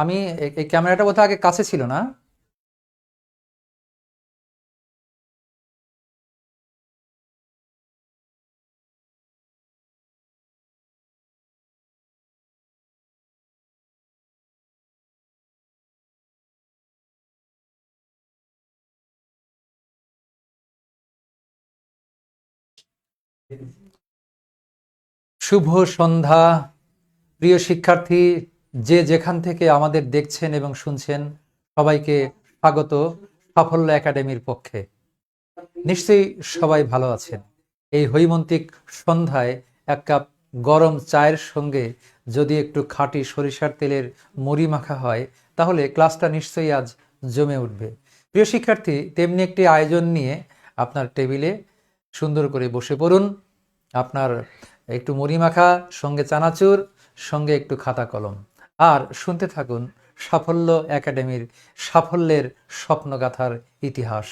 আমি এই ক্যামেরাটা বোধহয় আগে কাছে ছিল না। শুভ সন্ধ্যা প্রিয় শিক্ষার্থী, যে যেখান থেকে আমাদের দেখছেন এবং শুনছেন, সবাইকে স্বাগত সাফল্য একাডেমির পক্ষে। নিশ্চয়ই সবাই ভালো আছেন। এই হৈমন্তিক সন্ধ্যায় এক কাপ গরম চায়ের সঙ্গে যদি একটু খাঁটি সরিষার তেলের মুড়ি মাখা হয়, তাহলে ক্লাসটা নিশ্চয়ই আজ জমে উঠবে। প্রিয় শিক্ষার্থী, তেমনি একটি আয়োজন নিয়ে আপনার টেবিলে সুন্দর করে বসে পড়ুন। আপনার একটু মুড়ি মাখা, সঙ্গে চানাচুর, সঙ্গে একটু খাতা কলম, আর শুনতে থাকুন সাফল্য একাডেমির সাফল্যের স্বপ্নগাথার ইতিহাস।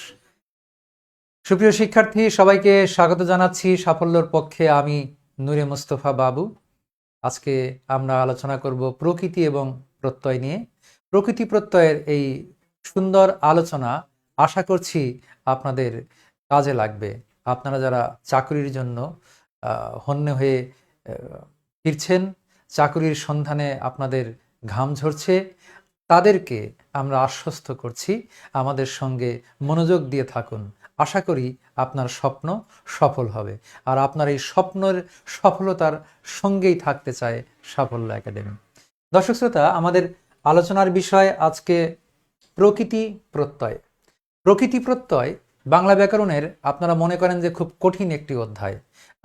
সুপ্রিয় শিক্ষার্থী, সবাইকে স্বাগত জানাচ্ছি সাফল্যর পক্ষে। আমি নূরে মুস্তফা বাবু। আজকে আমরা আলোচনা করব প্রকৃতি এবং প্রত্যয় নিয়ে। প্রকৃতি প্রত্যয়ের এই সুন্দর আলোচনা আশা করছি আপনাদের কাজে লাগবে। আপনারা যারা চাকরির জন্য হন্যে হয়ে ফিরছেন, চাকরির সন্ধানে আপনাদের ঘাম ঝরছে, তাদেরকে আমরা আশ্বস্ত করছি আমাদের সঙ্গে মনোযোগ দিয়ে থাকুন। আশা করি আপনার স্বপ্ন সফল হবে, আর আপনার এই স্বপ্নের সফলতার সঙ্গেই থাকতে চায় সাফল্য একাডেমি। দর্শক শ্রোতা, আমাদের আলোচনার বিষয় আজকে প্রকৃতি প্রত্যয়। প্রকৃতি প্রত্যয় বাংলা ব্যাকরণের আপনারা মনে করেন যে খুব কঠিন একটি অধ্যায়।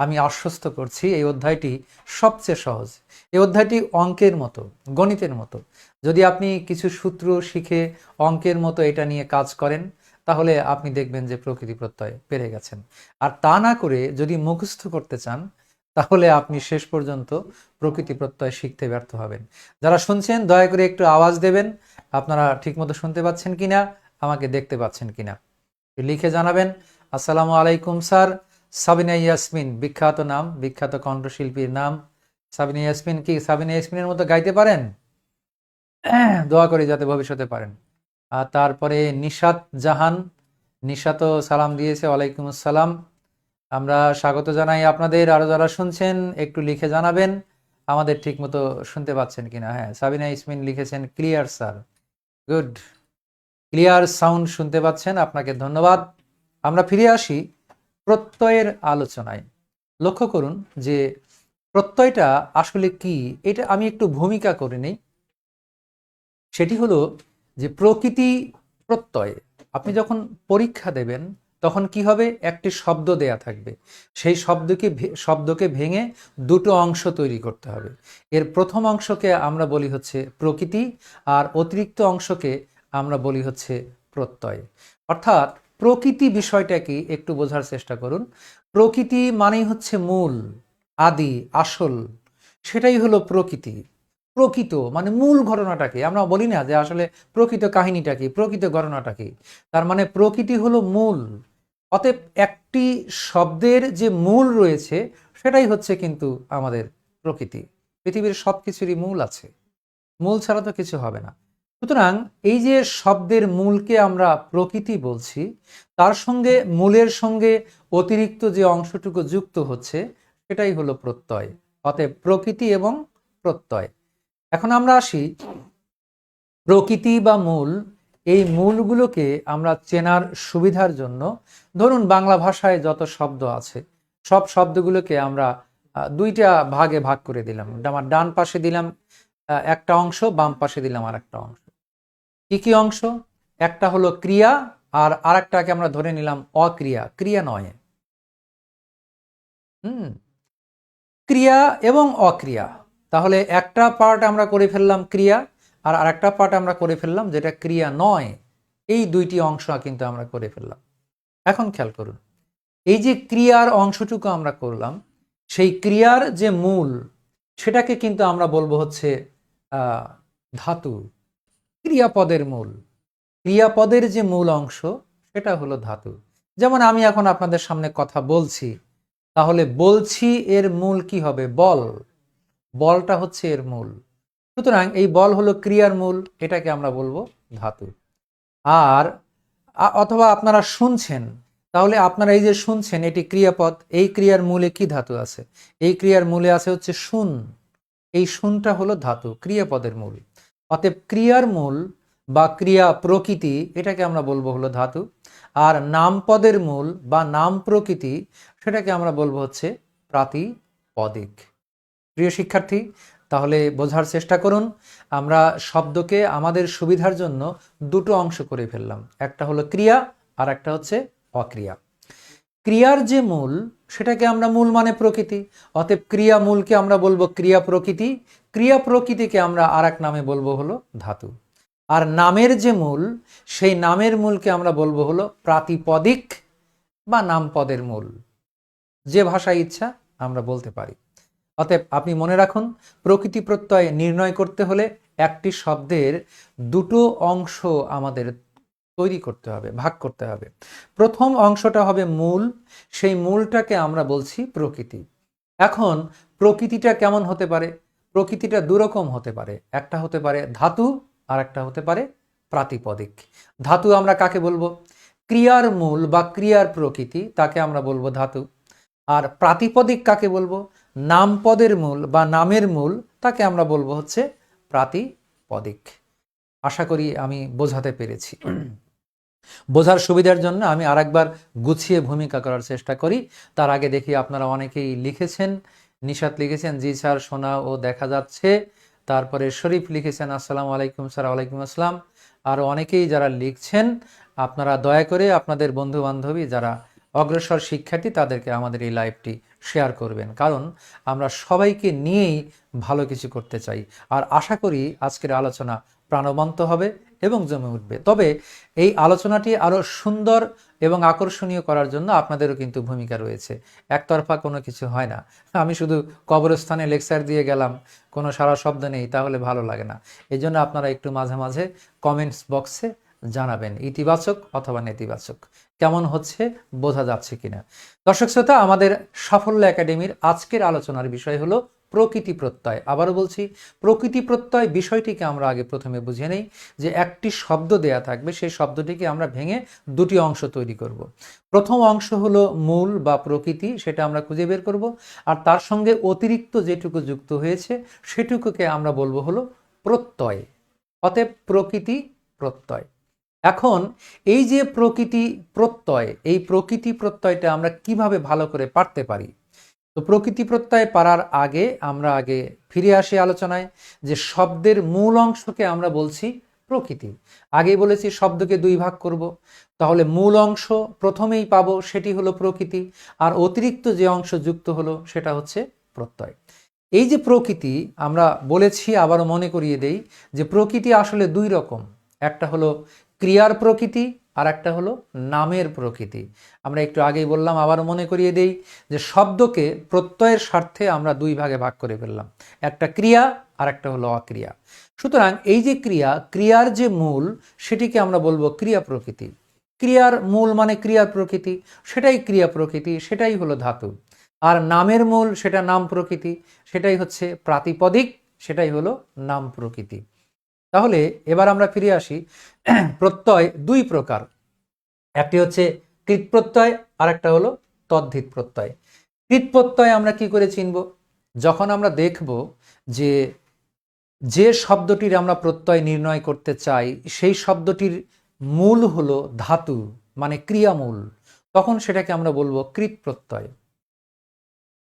আমি আশ্বস্ত করছি এই অধ্যায়টি সবচেয়ে সহজ। এই অধ্যায়টি অঙ্কের মতো, গণিতের মতো। যদি আপনি কিছু সূত্র শিখে অঙ্কের মতো এটা নিয়ে কাজ করেন, তাহলে আপনি দেখবেন যে প্রকৃতি প্রত্যয় পেরে গেছেন। আর তা না করে যদি মুখস্থ করতে চান, তাহলে আপনি শেষ পর্যন্ত প্রকৃতি প্রত্যয় শিখতে ব্যর্থ হবেন। যারা শুনছেন দয়া করে একটু আওয়াজ দেবেন, আপনারা ঠিকমতো শুনতে পাচ্ছেন কিনা, আমাকে দেখতে পাচ্ছেন কিনা লিখে জানাবেন। আসসালামু আলাইকুম স্যার। সাবিনা ইয়াসমিন, বিখ্যাত নাম, বিখ্যাত কণ্ঠশিল্পীর নাম সাবিনা ইয়াসমিন। কি সাবিনা ইয়াসমিনের মতো গাইতে পারেন? দোয়া করি যাতে ভবিষ্যতে পারেন। আর তারপরে নিশাত জাহান, নিশাতও সালাম দিয়েছে, ওয়ালাইকুম আসসালাম। আমরা স্বাগত জানাই আপনাদের। আরো যারা শুনছেন একটু লিখে জানাবেন আমাদের ঠিক মতো শুনতে পাচ্ছেন কিনা। হ্যাঁ, সাবিনা ইয়াসমিন লিখেছেন clear sir, good, clear sound শুনতে পাচ্ছেন, আপনাকে ধন্যবাদ। আমরা ফিরে আসি প্রত্যয়ের আলোচনায়। লক্ষ্য করুন যে প্রত্যয়টা আসলে কি, এটা আমি একটু ভূমিকা করে নেই। সেটি হলো যে প্রকৃতি প্রত্যয়, আপনি যখন পরীক্ষা দেবেন তখন কি হবে, একটি শব্দ দেয়া থাকবে, সেই শব্দকে ভেঙে দুটো অংশ তৈরি করতে হবে। এর প্রথম অংশকে আমরা বলি হচ্ছে প্রকৃতি, আর অতিরিক্ত অংশকে আমরা বলি হচ্ছে প্রত্যয়। অর্থাৎ প্রকৃতি বিষয়টা কি একটু বোঝার চেষ্টা করুন। প্রকৃতি মানেই হচ্ছে মূল, আদি, আসল, সেটাই হলো প্রকৃতি। প্রকৃত মানে মূল ঘটনাটা কি, আমরা বলি না যে আসলে প্রকৃত কাহিনীটা কি, প্রকৃত ঘটনাটা কি। তার মানে প্রকৃতি হলো মূল। অতএব একটি শব্দের যে মূল রয়েছে সেটাই হচ্ছে কিন্তু আমাদের প্রকৃতি। পৃথিবীর সব কিছুরই মূল আছে, মূল ছাড়া তো কিছু হবে না। সুতরাং এই যে শব্দের মূলকে আমরা প্রকৃতি বলছি, তার সঙ্গে মূলের সঙ্গে অতিরিক্ত যে অংশটুকু যুক্ত হচ্ছে সেটাই হলো প্রত্যয়। অতএব প্রকৃতি এবং প্রত্যয়। এখন আমরা আসি প্রকৃতি বা মূল। এই মূলগুলোকে আমরা চেনার সুবিধার জন্য ধরুন বাংলা ভাষায় যত শব্দ আছে সব শব্দগুলোকে আমরা দুইটা ভাগে ভাগ করে দিলাম। আমার ডান পাশে দিলাম একটা অংশ, বাম পাশে দিলাম আর একটা অংশ। কি কি অংশ? একটা হলো ক্রিয়া, আর আরেকটাকে আমরা ধরে নিলাম অক্রিয়া, ক্রিয়া নয়। হুম, ক্রিয়া এবং অক্রিয়া। তাহলে একটা পার্ট আমরা করে ফেললাম ক্রিয়া, আর আরেকটা পার্ট আমরা করে ফেললাম যেটা ক্রিয়া নয়। এই দুইটি অংশ কিন্তু আমরা করে ফেললাম। এখন খেয়াল করুন, এই যে ক্রিয়ার অংশটুকু আমরা করলাম, সেই ক্রিয়ার যে মূল সেটাকে কিন্তু আমরা বলবো হচ্ছে ধাতু। ক্রিয়াপদের মূল, ক্রিয়াপদের যে মূল অংশ সেটা হলো ধাতু। যেমন আমি এখন আপনাদের সামনে কথা বলছি, তাহলে বলছি এর মূল কি হবে? বল। বলটা হচ্ছে এর মূল। সুতরাং এই বল হলো ক্রিয়ার মূল, এটাকে আমরা বলবো ধাতু। আর অথবা আপনারা শুনছেন, তাহলে আপনারা এই যে শুনছেন এটি ক্রিয়াপদ, এই ক্রিয়ার মূলে কি ধাতু আছে? এই ক্রিয়ার মূলে আছে হচ্ছে শুন। এই শুনটা হলো ধাতু, ক্রিয়াপদের মূল। অতএব ক্রিয়ার মূল বা ক্রিয়া প্রকৃতি, এটাকে আমরা বলবো হলো ধাতু। আর নামপদের মূল বা নাম প্রকৃতি, সেটাকে আমরা বলবো হচ্ছে প্রাতিপদিক। প্রিয় শিক্ষার্থী, তাহলে বোঝার চেষ্টা করুন। আমরা শব্দকে আমাদের সুবিধার জন্য দুটো অংশ করে ফেললাম, একটা হলো ক্রিয়া আর একটা হচ্ছে অক্রিয়া। ক্রিয়ার যে মূল, সেটাকে আমরা মূল মানে প্রকৃতি, অতএব ক্রিয়া মূলকে আমরা বলবো ক্রিয়া প্রকৃতি, ক্রিয়া প্রকৃতিকে আমরা আর এক নামে বলবো হলো ধাতু। আর নামের যে মূল, সেই নামের মূলকে আমরা বলবো হলো প্রাতিপদিক বা নামপদের মূল। যে ভাষায় ইচ্ছা আমরা বলতে পারি। অতএব আপনি মনে রাখুন, প্রকৃতি প্রত্যয় নির্ণয় করতে হলে একটি শব্দের দুটো অংশ আমাদের তৈরি করতে হবে, ভাগ করতে হবে। প্রথম অংশটা হবে মূল, সেই মূলটাকে আমরা বলছি প্রকৃতি। এখন প্রকৃতিটা কেমন হতে পারে? প্রকৃতিটা দুরকম হতে পারে, একটা হতে পারে ধাতু আর একটা হতে পারে প্রাতিপদিক। ধাতু আমরা কাকে বলবো? ক্রিয়ার মূল বা ক্রিয়ার প্রকৃতি, তাকে আমরা বলবো ধাতু। আর প্রাতিপদিক কাকে বলবো? নামপদের মূল বা নামের মূল, তাকে আমরা বলবো হচ্ছে প্রাতিপদিক। আশা করি আমি বোঝাতে পেরেছি। বোঝার সুবিধার জন্য আমি আরেকবার গুছিয়ে ভূমিকা করার চেষ্টা করি। তার আগে দেখি আপনারা অনেকেই লিখেছেন। নিশাত লিখেছেন জি স্যার, শোনা ও দেখা যাচ্ছে। তারপরে শরীফ লিখেছেন আসসালামু আলাইকুম স্যার। ওয়ালাইকুম আসসালাম। আর অনেকেই যারা লিখছেন, আপনারা দয়া করে আপনাদের বন্ধু বান্ধবী যারা অগ্রসর শিক্ষার্থী, তাদেরকে আমাদের এই লাইভটি শেয়ার করবেন, কারণ আমরা সবাইকে নিয়েই ভালো কিছু করতে চাই। আর আশা করি আজকের আলোচনা প্রাণবন্ত হবে এবং জমে উঠবে। তবে এই আলোচনাটি আরও সুন্দর এবং আকর্ষণীয় করার জন্য আপনাদেরও কিন্তু ভূমিকা রয়েছে। একতরফা কোনো কিছু হয় না। আমি শুধু কবরস্থানে লেকচার দিয়ে গেলাম, কোনো সারা শব্দ নেই, তাহলে ভালো লাগে না। এই জন্য আপনারা একটু মাঝে মাঝে কমেন্টস বক্সে জানাবেন, ইতিবাচক অথবা নেতিবাচক, কেমন হচ্ছে, বোঝা যাচ্ছে কিনা। দর্শক শ্রোতা, আমাদের সাফল্য একাডেমির আজকের আলোচনার বিষয় হলো প্রকৃতি প্রত্যয়। আবারও বলছি, প্রকৃতি প্রত্যয় বিষয়টিকে আমরা আগে প্রথমে বুঝে নেই যে একটি শব্দ দেয়া থাকবে, সেই শব্দটিকে আমরা ভেঙে দুটি অংশ তৈরি করব। প্রথম অংশ হলো মূল বা প্রকৃতি, সেটা আমরা খুঁজে বের করব। আর তার সঙ্গে অতিরিক্ত যেটুকু যুক্ত হয়েছে সেটুকুকে আমরা বলবো হলো প্রত্যয়। অতএব প্রকৃতি প্রত্যয়। এখন এই যে প্রকৃতি প্রত্যয়, এই প্রকৃতি প্রত্যয়টা আমরা কিভাবে ভালো করে পারতে পারি? তো প্রকৃতি প্রত্যয় পারার আগে আমরা ফিরে আসি আলোচনায়, যে শব্দের মূল অংশকে আমরা বলছি প্রকৃতি। আগেই বলেছি শব্দকে দুই ভাগ করব, তাহলে মূল অংশ প্রথমেই পাবো, সেটি হলো প্রকৃতি, আর অতিরিক্ত যে অংশ যুক্ত হলো সেটা হচ্ছে প্রত্যয়। এই যে প্রকৃতি আমরা বলেছি, আবারও মনে করিয়ে দেই যে প্রকৃতি আসলে দুই রকম, একটা হলো ক্রিয়ার প্রকৃতি আর একটা হলো নামের প্রকৃতি। আমরা একটু আগেই বললাম, আবারও মনে করিয়ে দেই যে শব্দকে প্রত্যয়ের স্বার্থে আমরা দুই ভাগে ভাগ করে ফেললাম, একটা ক্রিয়া আর একটা হলো অক্রিয়া। সুতরাং এই যে ক্রিয়ার যে মূল, সেটিকে আমরা বলবো ক্রিয়া প্রকৃতি। ক্রিয়ার মূল মানে ক্রিয়ার প্রকৃতি, সেটাই ক্রিয়া প্রকৃতি, সেটাই হলো ধাতু। আর নামের মূল, সেটা নাম প্রকৃতি, সেটাই হচ্ছে প্রাতিপদিক, সেটাই হলো নাম প্রকৃতি। তাহলে এবার আমরা ফিরে আসি। প্রত্যয় দুই প্রকার, একটি হচ্ছে কৃৎ প্রত্যয় আর একটা হলো তদ্ধিত প্রত্যয়। কৃৎ প্রত্যয় আমরা কি করে চিনব? যখন আমরা দেখব যে যে শব্দটির আমরা প্রত্যয় নির্ণয় করতে চাই সেই শব্দটির মূল হলো ধাতু, মানে ক্রিয়ামূল, তখন সেটাকে আমরা বলবো কৃৎ প্রত্যয়।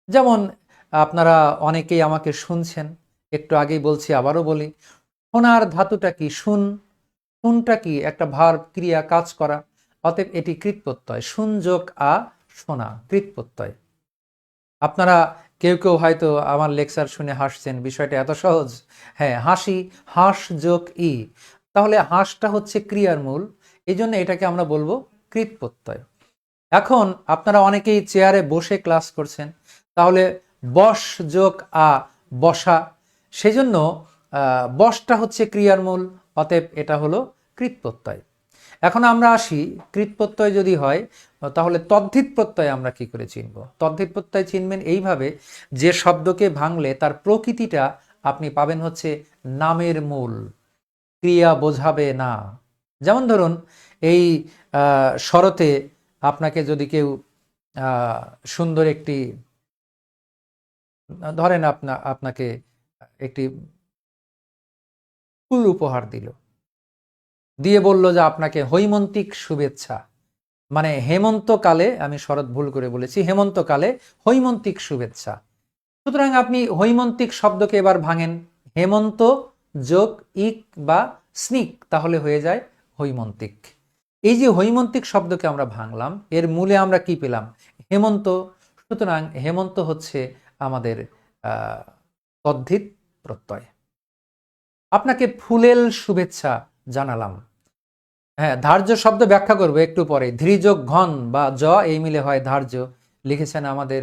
যেমন আপনারা অনেকেই আমাকে শুনছেন, একটু আগেই বলছি, আবারও বলি, শোনার ধাতুটা কি? শুন। শুনটা কি? একটা ভার্ব, ক্রিয়া, কাজ করা। অতএব এটি কৃৎ প্রত্যয়। শুন যোগ আ, শোনা, কৃৎ প্রত্যয়। আপনারা কেউ কেউ হয়তো আমার লেকচার শুনে হাসছেন, বিষয়টা এত সহজ। হ্যাঁ, হাসি, হাস যোগ ই, তাহলে হাসটা হচ্ছে ক্রিয়ার মূল, এই জন্য এটাকে আমরা বলবো কৃৎ প্রত্যয়। এখন আপনারা অনেকেই চেয়ারে বসে ক্লাস করছেন, তাহলে বস যোগ আ, বসা, সেজন্য বসটা হচ্ছে ক্রিয়ার মূল, অতএব এটা হলো কৃৎ প্রত্যয়। এখন আমরা আসি, কৃৎ প্রত্যয় যদি হয় তাহলে তদ্ধিত প্রত্যয় আমরা কি করে চিনব? তদ্ধিত প্রত্যয় চিনবেন এইভাবে, যে শব্দকে ভাঙলে তার প্রকৃতিটা আপনি পাবেন হচ্ছে নামের মূল, ক্রিয়া বোঝাবে না। যেমন ধরুন এই শরতে আপনাকে যদি কেউ সুন্দর একটি, ধরেন আপনাকে একটি ফুল উপহার দিল, দিয়ে বলল যে আপনাকে হৈমন্তিক শুভেচ্ছা, মানে হেমন্তকালে, আমি শরৎ ভুল করে বলেছি, হেমন্তকালে হৈমন্তিক শুভেচ্ছা। সুতরাং আপনি হৈমন্তিক শব্দকে এবার ভাঙেন, হেমন্ত যোগ ইক বা স্নিক, তাহলে হয়ে যায় হৈমন্তিক। এই যে হৈমন্তিক শব্দকে আমরা ভাঙলাম, এর মূলে আমরা কি পেলাম? হেমন্ত। সুতরাং হেমন্ত হচ্ছে আমাদের তদ্ধিত প্রত্যয়। আপনাকে ফুলেল শুভেচ্ছা জানালাম। হ্যাঁ, ধার্য শব্দ ব্যাখ্যা করবো একটু পরে। ধীর্যোগ ঘন বা জ এই মিলে হয় ধার্য, লিখেছেন আমাদের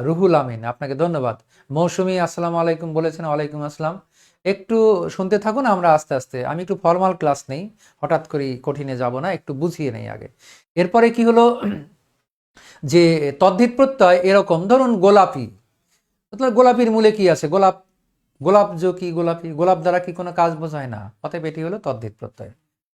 রুহুল আমিন, আপনাকে ধন্যবাদ। মৌসুমী আসসালামু আলাইকুম বলেছেন, ওয়ালাইকুম আসসালাম। একটু শুনতে থাকুন, আমরা আস্তে আস্তে, আমি একটু ফর্মাল ক্লাস নেই, হঠাৎ করে কঠিনে যাব না, একটু বুঝিয়ে নেই আগে। এরপরে কি হলো যে তদ্ধিত প্রত্যয় এরকম, ধরুন গোলাপি, গোলাপির মূলে কি আছে? গোলাপ। গোলাপ কি গোলাপি, গোলাপ দ্বারা কি কোনো কাজ বোঝায় না, অতএব এটি হলো তদ্ধিত প্রত্যয়।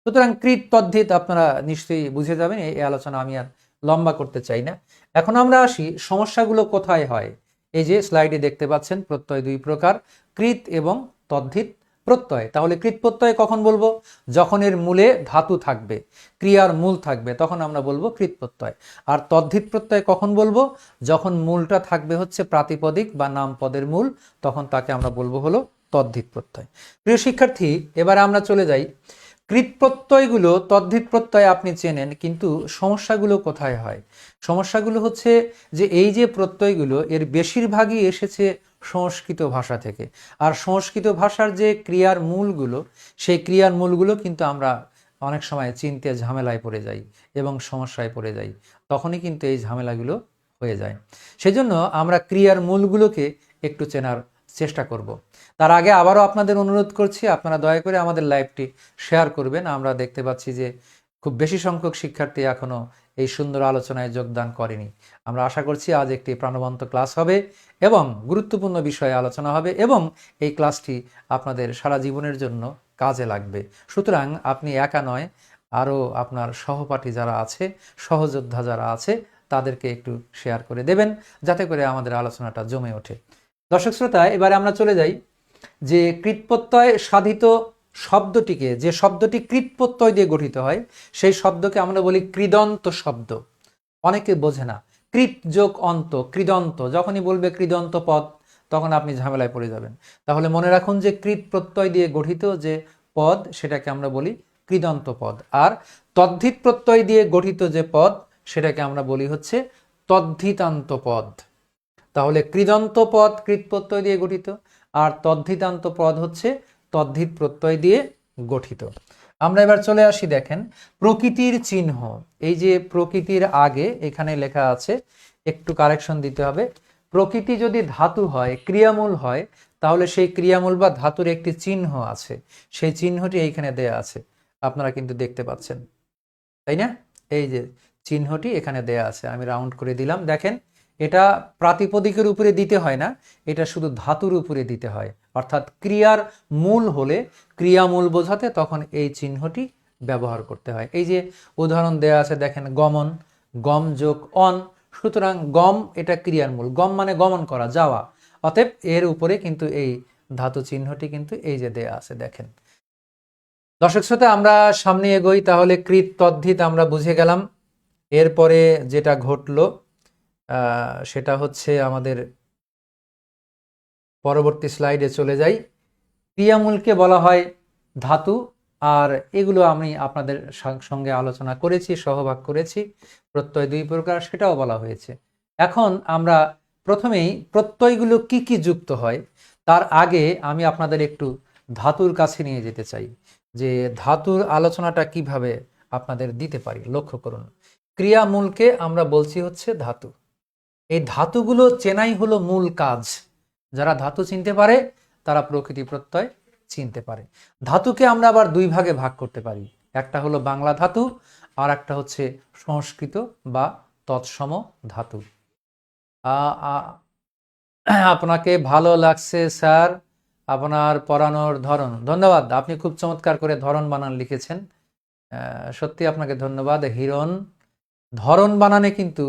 সুতরাং কৃত তদ্ধিত আপনারা নিশ্চয়ই বুঝে যাবেন, এই আলোচনা আমি আর লম্বা করতে চাই না। এখন আমরা আসি সমস্যাগুলো কোথায় হয়। এই যে স্লাইডে দেখতে পাচ্ছেন প্রত্যয় দুই প্রকার, কৃত এবং তদ্ধিত প্রত্যয়। তাহলে কৃত প্রত্যয় কখন বলবো? যখন এর মূলে ধাতু থাকবে, ক্রিয়ার মূল থাকবে, তখন আমরা বলবো কৃত প্রত্যয়। আর তদ্ধিত প্রত্যয় কখন বলবো? যখন মূলটা থাকবে হচ্ছে প্রাতিপদিক বা নাম পদের মূল, তখন তাকে আমরা বলবো হলো তদ্ধিত প্রত্যয়। প্রিয় শিক্ষার্থী, এবারে আমরা চলে যাই। কৃত প্রত্যয়গুলো, তদ্ধিত প্রত্যয় আপনি চেনেন, কিন্তু সমস্যাগুলো কোথায় হয়? সমস্যাগুলো হচ্ছে যে এই যে প্রত্যয়গুলো, এর বেশিরভাগই এসেছে সংস্কৃত ভাষা থেকে। আর সংস্কৃত ভাষার যে ক্রিয়ার মূলগুলো, সেই ক্রিয়ার মূলগুলো কিন্তু আমরা অনেক সময় চিনতে ঝামেলায় পড়ে যাই এবং সমস্যায় পড়ে যাই, তখনই কিন্তু এই ঝামেলাগুলো হয়ে যায়। সেজন্য আমরা ক্রিয়ার মূলগুলোকে একটু চেনার চেষ্টা করব। তার আগে আবারও আপনাদের অনুরোধ করছি, আপনারা দয়া করে আমাদের লাইভটি শেয়ার করবেন। আমরা দেখতে পাচ্ছি যে খুব বেশি সংখ্যক শিক্ষার্থী এখনো এই সুন্দর আলোচনায় যোগদান করেনি। আমরা আশা করছি আজ একটি প্রাণবন্ত ক্লাস হবে এবং গুরুত্বপূর্ণ বিষয়ে আলোচনা হবে, এবং এই ক্লাসটি আপনাদের সারা জীবনের জন্য কাজে লাগবে। সুতরাং আপনি একা নয়, আরও আপনার সহপাঠী যারা আছে, সহযোদ্ধা যারা আছে, তাদেরকে একটু শেয়ার করে দেবেন, যাতে করে আমাদের আলোচনাটা জমে ওঠে। দর্শক শ্রোতা, এবারে আমরা চলে যাই যে কৃৎপ্রত্যয় সাধিত শব্দটিকে, যে শব্দটি কৃৎপ্রত্যয় দিয়ে গঠিত হয়, সেই শব্দকে আমরা বলি কৃদন্ত শব্দ। অনেকে বোঝে না, কৃত যোগ অন্ত, কৃদন্ত। যখনই বলবে কৃদন্ত পদ, তখন আপনি ঝামেলায় পড়ে যাবেন। তাহলে মনে রাখুন যে কৃত প্রত্যয় দিয়ে গঠিত যে পদ, সেটাকে আমরা বলি কৃদন্ত পদ। আর তদ্ধিত প্রত্যয় দিয়ে গঠিত যে পদ, সেটাকে আমরা বলি হচ্ছে তদ্ধিতান্ত পদ। তাহলে কৃদন্ত পদ কৃত প্রত্যয় দিয়ে গঠিত, আর তদ্ধিতান্ত পদ হচ্ছে তদ্ধিত প্রত্যয় দিয়ে গঠিত। আমরা এবার চলে আসি, দেখেন প্রকৃতির চিহ্ন। এই যে প্রকৃতির আগে এখানে লেখা আছে, একটু কারেকশন দিতে হবে। প্রকৃতি যদি ধাতু হয়, ক্রিয়ামূল হয়, তাহলে সেই ক্রিয়ামূল বা ধাতুর একটি চিহ্ন আছে, সেই চিহ্নটি এইখানে দেয়া আছে, আপনারা কিন্তু দেখতে পাচ্ছেন, তাই না? এই যে চিহ্নটি এখানে দেয়া আছে, আমি রাউন্ড করে দিলাম, দেখেন। এটা প্রাতিপদিকের উপরে দিতে হয় না, এটা শুধু ধাতুর উপরে দিতে হয়। অর্থাৎ ক্রিয়ার মূল হলে, ক্রিয়ামূল বোঝাতে তখন এই চিহ্নটি ব্যবহার করতে হয়। এই যে উদাহরণ দেয়া আছে, দেখেন, গমন, গম যোগ অন। সুতরাং গম এটা ক্রিয়ার মূল, গম মানে গমন করা, যাওয়া। অতএব এর উপরে কিন্তু এই ধাতু চিহ্নটি কিন্তু এই যে দেয়া আছে, দেখেন। দর্শক শ্রোতা, আমরা সামনে এগোই। তাহলে কৃত তদ্ধিত আমরা বুঝে গেলাম। এরপরে যেটা ঘটলো সেটা হচ্ছে, আমাদের পরবর্তী স্লাইডে চলে যাই। ক্রিয়ামূলকে বলা হয় ধাতু, আর এগুলো আমি আপনাদের সঙ্গে আলোচনা করেছি, সহভাগ করেছি। প্রত্যয় দুই প্রকার, সেটাও বলা হয়েছে। এখন আমরা প্রথমেই প্রত্যয়গুলো কি কি যুক্ত হয়, তার আগে আমি আপনাদের একটু ধাতুর কাছে নিয়ে যেতে চাই, যে ধাতুর আলোচনাটা কিভাবে আপনাদের দিতে পারি। লক্ষ্য করুন, ক্রিয়ামূলকে আমরা বলছি হচ্ছে ধাতু। এই ধাতুগুলো চেনাই হলো মূল কাজ। যারা ধাতু চিনতে পারে, তারা প্রকৃতি প্রত্যয় চিনতে পারে। ধাতুকে আমরা আবার দুই ভাগে ভাগ করতে পারি, একটা হলো বাংলা ধাতু, আর একটা হচ্ছে সংস্কৃত বা তৎসম ধাতু। আপনাকে ভালো লাগছে স্যার, আপনার পড়ানোর ধরন, ধন্যবাদ, আপনি খুব চমৎকার করে ধরন বানান লিখেছেন, সত্যি আপনাকে ধন্যবাদ। হিরণ, ধরন বানানে কিন্তু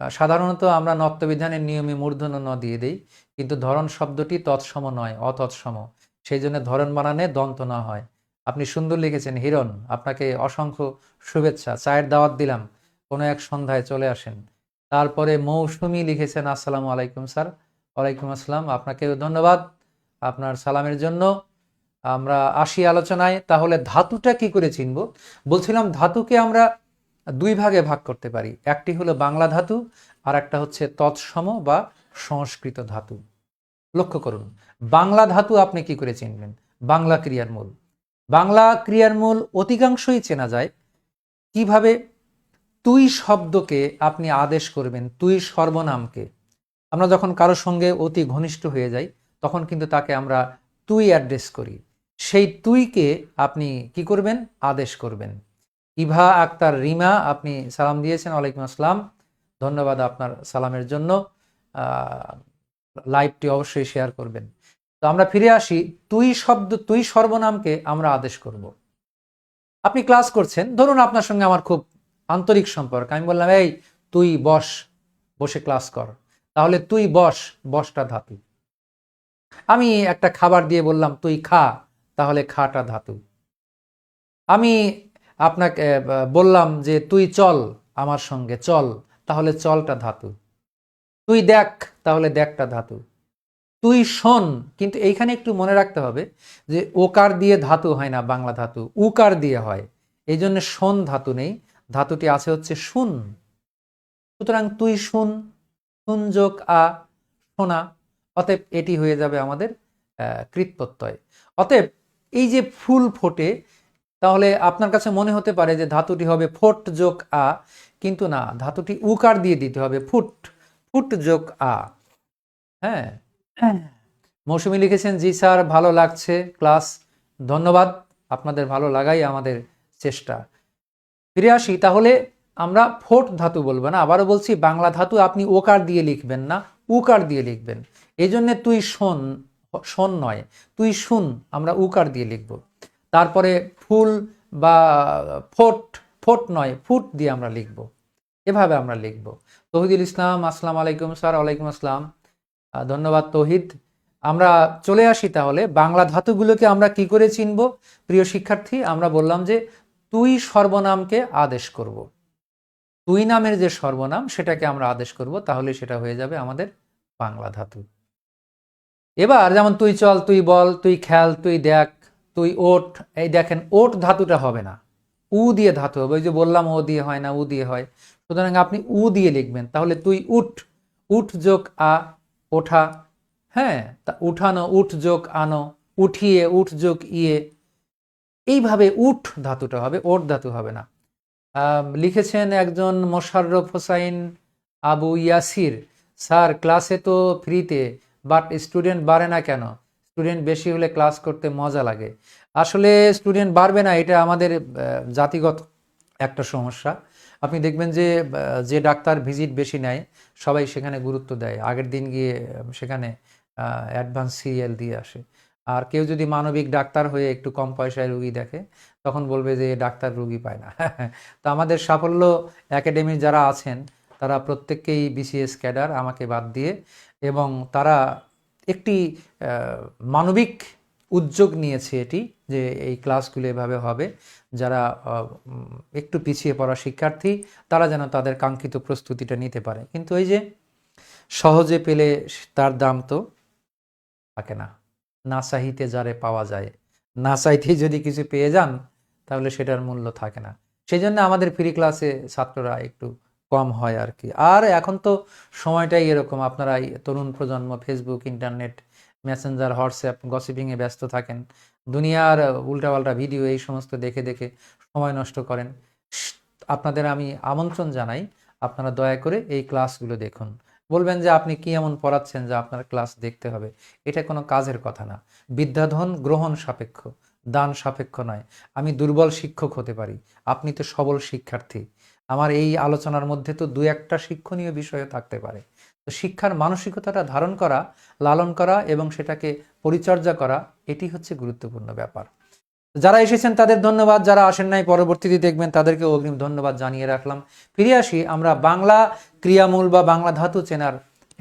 সাধারণত আমরা নত্যবিধানের নিয়মে মূর্ধন্য ন দিয়ে দেই, কিন্তু ধরন শব্দটি তৎসম নয়, অতৎসম, সেই জন্য ধরন বানানে দন্ত না হয়। আপনি সুন্দর লিখেছেন হিরণ, আপনাকে অসংখ্য শুভেচ্ছা, চায়ের দাওয়াত দিলাম, কোনো এক সন্ধ্যায় চলে আসেন। তারপরে মৌসুমী লিখেছেন আসসালামু আলাইকুম স্যার। ওয়ালাইকুম আসসালাম, আপনাকেও ধন্যবাদ আপনার সালামের জন্য। আমরা আসি আলোচনায়। তাহলে ধাতুটা কি করে চিনব? বলছিলাম ধাতুকে আমরা দুই ভাগে ভাগ করতে পারি, একটি হলো বাংলা ধাতু, আর একটা হচ্ছে তৎসম বা সংস্কৃত ধাতু। লক্ষ্য করুন, বাংলা ধাতু আপনি কি করে চিনবেন? বাংলা ক্রিয়ার মূল, বাংলা ক্রিয়ার মূল অধিকাংশই চেনা যায় কিভাবে? তুই শব্দকে আপনি আদেশ করবেন, তুই সর্বনামকে। আমরা যখন কারোর সঙ্গে অতি ঘনিষ্ঠ হয়ে যাই তখন কিন্তু তাকে আমরা তুই অ্যাড্রেস করি, সেই তুইকে আপনি কি করবেন? আদেশ করবেন। ইভা আক্তার রিমা, আপনি সালাম দিয়েছেন, ওয়ালাইকুম আসসালাম, ধন্যবাদ আপনার সালামের জন্য। লাইভটি অবশ্যই শেয়ার করবেন। তো আমরা ফিরে আসি, তুই শব্দ, তুই সর্বনামকে আমরা আদেশ করব। আপনি ক্লাস করছেন, ধরুন আপনার সঙ্গে আমার খুব আন্তরিক সম্পর্ক, আমি বললাম এই তুই বস, বসে ক্লাস কর, তাহলে তুই বস, বসটা ধাতু। আমি একটা খাবার দিয়ে বললাম তুই খা, তাহলে খাটা ধাতু। আমি আপনাকে বললাম যে তুই চল আমার সঙ্গে, চল, তাহলে চলটা ধাতু। তুই দেখ, তাহলে দেখটা ধাতু। তুই শোন, কিন্তু এইখানে একটু মনে রাখতে হবে যে ওকার দিয়ে ধাতু হয় না, বাংলা ধাতু উকার দিয়ে হয়, এই জন্য শোন ধাতু নেই, ধাতুটি আছে হচ্ছে শুন। সুতরাং তুই শুন, শুন যোগ আ, শোনা, অতএব এটি হয়ে যাবে আমাদের কৃৎপ্রত্যয়। অতএব এই যে ফুল ফোটে, তাহলে আপনার কাছে মনে হতে পারে যে ধাতুটি হবে ফোট যোগ আ, কিন্তু না, ধাতুটি উকার দিয়ে দিতে হবে, ফুট, ফুট যোগ আ। হ্যাঁ, মৌসুমী লিখেছেন জি স্যার, ভালো লাগছে ক্লাস, ধন্যবাদ, আপনাদের ভালো লাগাই আমাদের চেষ্টা। ফিরে আসি, তাহলে আমরা ফোট ধাতু বলবো না, আবারও বলছি বাংলা ধাতু আপনি ওকার দিয়ে লিখবেন না, উকার দিয়ে লিখবেন। এই জন্যে তুই শোন, শোন নয়, তুই শুন, আমরা উকার দিয়ে লিখব। তারপরে ফুল বা ফোট, ফোট নয় ফুট দিয়ে আমরা লিখব, এভাবে আমরা লিখব। তৌহিদুল ইসলাম, আসসালামু আলাইকুম স্যার। ওয়ালাইকুম আসসালাম, ধন্যবাদ তৌহিদ। আমরা চলে আসি, তাহলে বাংলা ধাতুগুলোকে আমরা কি করে চিনব? প্রিয় শিক্ষার্থী, আমরা বললাম যে তুই সর্বনামকে আদেশ করব, তুই নামের যে সর্বনাম সেটাকে আমরা আদেশ করব, তাহলে সেটা হয়ে যাবে আমাদের বাংলা ধাতু। এবার যেমন তুই চল, তুই বল, তুই খেল, তুই দেখ, তুই ওঠ, এই দেখেন ওঠ ধাতুটা হবে না, উ দিয়ে ধাতু হবে। ওই যে বললাম ও দিয়ে হয় না, উ দিয়ে হয়, সুতরাং আপনি উ দিয়ে লিখবেন, তাহলে তুই উঠ, উঠ যোগ আ, ওঠা। হ্যাঁ, তা উঠানো, উঠ যোগ আনো, উঠিয়ে, উঠ যোগ ইয়ে, এইভাবে উঠ ধাতুটা হবে, ওট ধাতু হবে না। লিখেছেন একজন মোশাররফ হোসাইন আবু ইয়াসির, স্যার ক্লাসে তো ফ্রিতে, বাট স্টুডেন্ট বাড়ে না কেন? স্টুডেন্ট বেশি হলে ক্লাস করতে মজা লাগে। আসলে স্টুডেন্ট বাড়বে না, এটা আমাদের জাতিগত একটা সমস্যা। আপনি দেখবেন যে যে ডাক্তার ভিজিট বেশি নেয় সবাই সেখানে গুরুত্ব দেয়, আগের দিন গিয়ে সেখানে অ্যাডভান্স সিরিয়াল দিয়ে আসে। আর কেউ যদি মানবিক ডাক্তার হয়ে একটু কম পয়সায় রুগী দেখে তখন বলবে যে ডাক্তার রুগী পায় না। তো আমাদের সাফল্য একাডেমির যারা আছেন তারা প্রত্যেককেই বিসিএস ক্যাডার, আমাকে বাদ দিয়ে, এবং তারা একটি মানবিক উদ্যোগ নিয়েছে এটি, যে এই ক্লাসগুলো এভাবে হবে, যারা একটু পিছিয়ে পড়া শিক্ষার্থী তারা যেন তাদের কাঙ্ক্ষিত প্রস্তুতিটা নিতে পারে। কিন্তু এই যে সহজে পেলে তার দাম তো থাকে না, না চাহিতে যারে পাওয়া যায়, না চাইতেই যদি কিছু পেয়ে যান তাহলে সেটার মূল্য থাকে না। সেই জন্য আমাদের ফ্রি ক্লাসে ছাত্ররা একটু কম হয় আর কি। আর এখন তো সময়টাই এরকম, আপনারা তরুণ প্রজন্ম ফেসবুক, ইন্টারনেট, মেসেঞ্জার, হোয়াটসঅ্যাপ, গসিপিংয়ে ব্যস্ত থাকেন, দুনিয়ার উল্টাপাল্টা ভিডিও এই সমস্ত দেখে দেখে সময় নষ্ট করেন। আপনাদের আমি আমন্ত্রণ জানাই, আপনারা দয়া করে এই ক্লাসগুলো দেখুন। বলবেন যে আপনি কি এমন পড়াচ্ছেন যে আপনার ক্লাস দেখতে হবে? এটা কোনো কাজের কথা না। বিদ্যাধন গ্রহণ সাপেক্ষ, দান সাপেক্ষ নয়। আমি দুর্বল শিক্ষক হতে পারি, আপনি তো সবল শিক্ষার্থী। আমার এই আলোচনার মধ্যে তো দু একটা শিক্ষণীয় বিষয় থাকতে পারে। তো শিক্ষার মানসিকতাটা ধারণ করা, লালন করা এবং সেটাকে পরিচর্যা করা, এটি হচ্ছে গুরুত্বপূর্ণ ব্যাপার। যারা এসেছেন তাদের ধন্যবাদ, যারা আসেন নাই পরবর্তীতে দেখবেন তাদেরকে অগ্রিম ধন্যবাদ জানিয়ে রাখলাম। ফিরে আসি, আমরা বাংলা ক্রিয়ামূল বা বাংলা ধাতু চেনার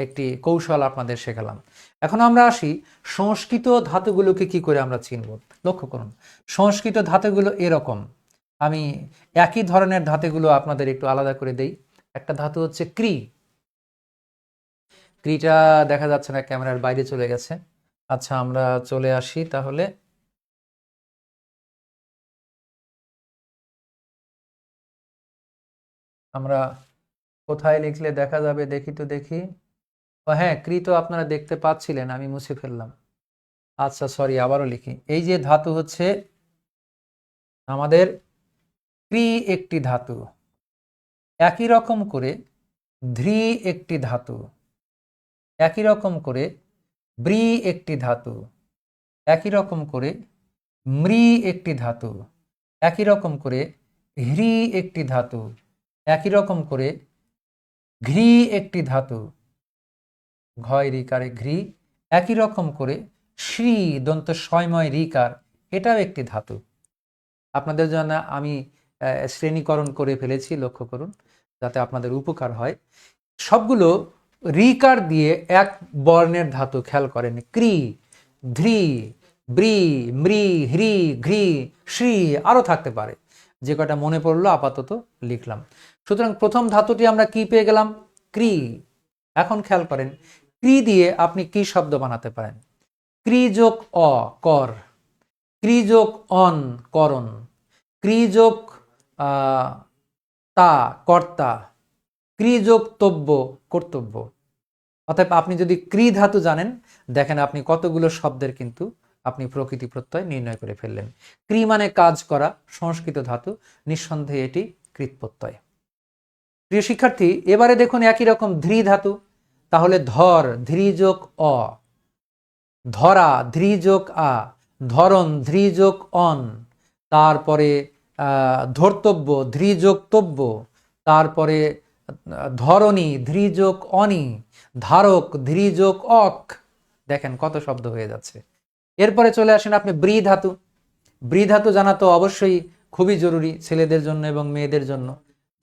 একটি কৌশল আপনাদের শেখালাম। এখন আমরা আসি সংস্কৃত ধাতুগুলোকে কি করে আমরা চিনব। লক্ষ্য করুন, সংস্কৃত ধাতুগুলো এরকম। আমি একই ধরনের ধাতুগুলো আপনাদের একটু আলাদা করে দেই। একটা ধাতু হচ্ছে ক্রি। ক্রিটা দেখা যাচ্ছে না, ক্যামেরার বাইরে চলে গেছে। আচ্ছা, আমরা চলে আসি তাহলে। আমরা কোথায় লিখলে দেখা যাবে দেখি তো দেখি। ও হ্যাঁ, ক্রি তো আপনারা দেখতে পাচ্ছিলেন, আমি মুছে ফেললাম। আচ্ছা সরি, আবারও লিখি। এই যে ধাতু হচ্ছে আমাদের ক্রি একটি ধাতু, একই রকম করে ধ্রি একটি ধাতু, একই রকম করে ব্রি একটি ধাতু, একই রকম করে মৃ একটি ধাতু, একই রকম করে হ্রি একটি ধাতু, একই রকম করে ঘ্রি একটি ধাতু, ঘয় রিকারে ঘ্রি, একই রকম করে শ্রী দন্ত শয়ময় রিকার, এটাও একটি ধাতু। আপনাদের জন্য আমি শ্রেণীকরণ করে ফেলেছি, লক্ষ্য করুন যাতে আপনাদের উপকার হয়। সবগুলো রিকার দিয়ে এক বর্ণের ধাতু, খেয়াল করেন। ক্রি, ধ্রি, ব্রি, মৃ, হ্রি, ঘ্রি, শ্রী, আরও থাকতে পারে। যে কটা মনে পড়লো আপাতত লিখলাম। সুতরাং প্রথম ধাতুটি আমরা কি পেয়ে গেলাম? ক্রি। এখন খেয়াল করেন, ক্রি দিয়ে আপনি কি শব্দ বানাতে পারেন? ক্রি যোগ অ, কর। ক্রি যোগ অন, করণ। ক্রি যোগ তা, কর্তা। ক্রি যোগ তব্য, কর্তব্য। অতএব আপনি যদি ক্রি ধাতু জানেন, দেখেন আপনি কতগুলো শব্দের কিন্তু আপনি প্রকৃতি প্রত্যয় নির্ণয় করে ফেললেন। ক্রি মানে কাজ করা, সংস্কৃত ধাতু, নিঃসন্দেহে এটি কৃৎ প্রত্যয়। প্রিয় শিক্ষার্থী, এবারে দেখুন একই রকম ধ্রি ধাতু। তাহলে ধর, ধ্রি যোগ অ। ধরা, ধ্রি যোগ আ। ধরন, ধ্রি যোগ অন। তারপরে ধর্তব্য, ধ্রি যোগ তব্য। তারপরে ধরণী, ধ্রি যোগ অনি। ধারক, ধ্রি যোগ অক। দেখেন কত শব্দ হয়ে যাচ্ছে। এরপরে চলে আসেন আপনি ব্রি ধাতু। ব্রি ধাতু জানা তো অবশ্যই খুবই জরুরি ছেলেদের জন্য এবং মেয়েদের জন্য।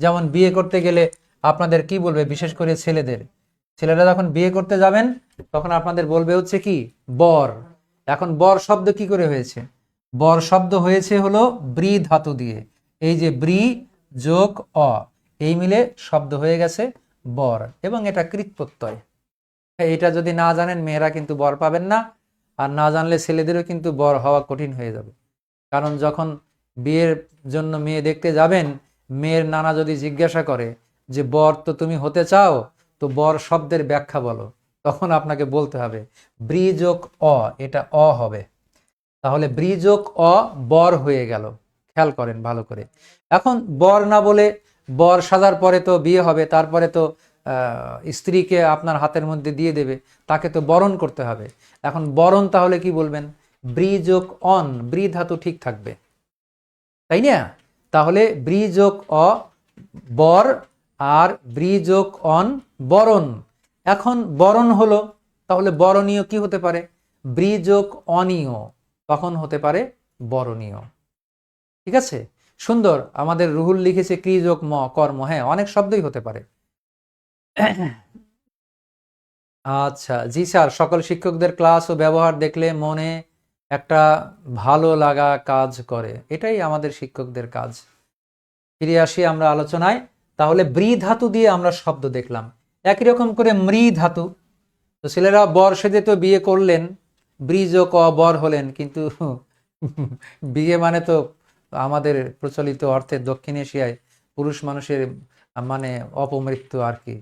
যেমন বিয়ে করতে গেলে আপনাদের কি বলবে, বিশেষ করে ছেলেদের, ছেলেরা যখন বিয়ে করতে যাবেন তখন আপনাদের বলবে হচ্ছে কি, বর। এখন বর শব্দ কি করে হয়েছে? বর শব্দ হয়েছে হলো ব্রি ধাতু দিয়ে। এই যে ব্রি যোগ অ, এই মিলে শব্দ হয়ে গেছে বর, এবং এটা কৃৎ প্রত্যয়। এটা যদি না জানেন মেয়েরা কিন্তু বর পাবেন না, আর না জানলে ছেলেদেরও কিন্তু বর হওয়া কঠিন হয়ে যাবে। কারণ যখন বিয়ের জন্য মেয়ে দেখতে যাবেন, মেয়ের নানা যদি জিজ্ঞাসা করে যে বর তো তুমি হতে চাও, তো বর শব্দের ব্যাখ্যা বলো, তখন আপনাকে বলতে হবে ব্রি যোগ অ, এটা অ হবে। তাহলে ব্রি যোগ অ, বর হয়ে গেল। খেয়াল করেন ভালো করে। এখন বর না বলে, বর সাজার পরে তো বিয়ে হবে, তারপরে তো স্ত্রীকে আপনার হাতের মধ্যে দিয়ে দেবে, তাকে তো বরণ করতে হবে। এখন বরণ তাহলে কি বলবেন? ব্রি যোগ অন, ব্রি ধাতু ঠিক থাকবে, তাই না? তাহলে ব্রি যোগ অ, বর, আর ব্রি যোগ অন, বরণ। এখন বরণ হলো, তাহলে বরণীয় কি হতে পারে? ব্রি যোগ অনীয়, তখন হতে পারে বরণীয়। ঠিক আছে, সুন্দর। আমাদের রুহুল লিখেছে ক্রি যোগ ম, কর্ম। হ্যাঁ, অনেক শব্দই হতে পারে। আচ্ছা, জি স্যার, সকল শিক্ষকদের ক্লাস ও ব্যবহার দেখলে মনে একটা ভালো লাগা কাজ করে, এটাই আমাদের শিক্ষকদের কাজ। ফিরে আসি আমরা আলোচনায়। তাহলে ব্রি ধাতু দিয়ে আমরা শব্দ দেখলাম। একই রকম করে মৃ ধাতু। তো ছেলেরা বর সেজে তো বিয়ে করলেন, ব্রিজ ও ক বর হলেন, কিন্তু বিয়ে মানে তো আমাদের প্রচলিত অর্থে দক্ষিণ এশিয়ায় পুরুষ মানুষের মানে অপমৃত্যু আর কি।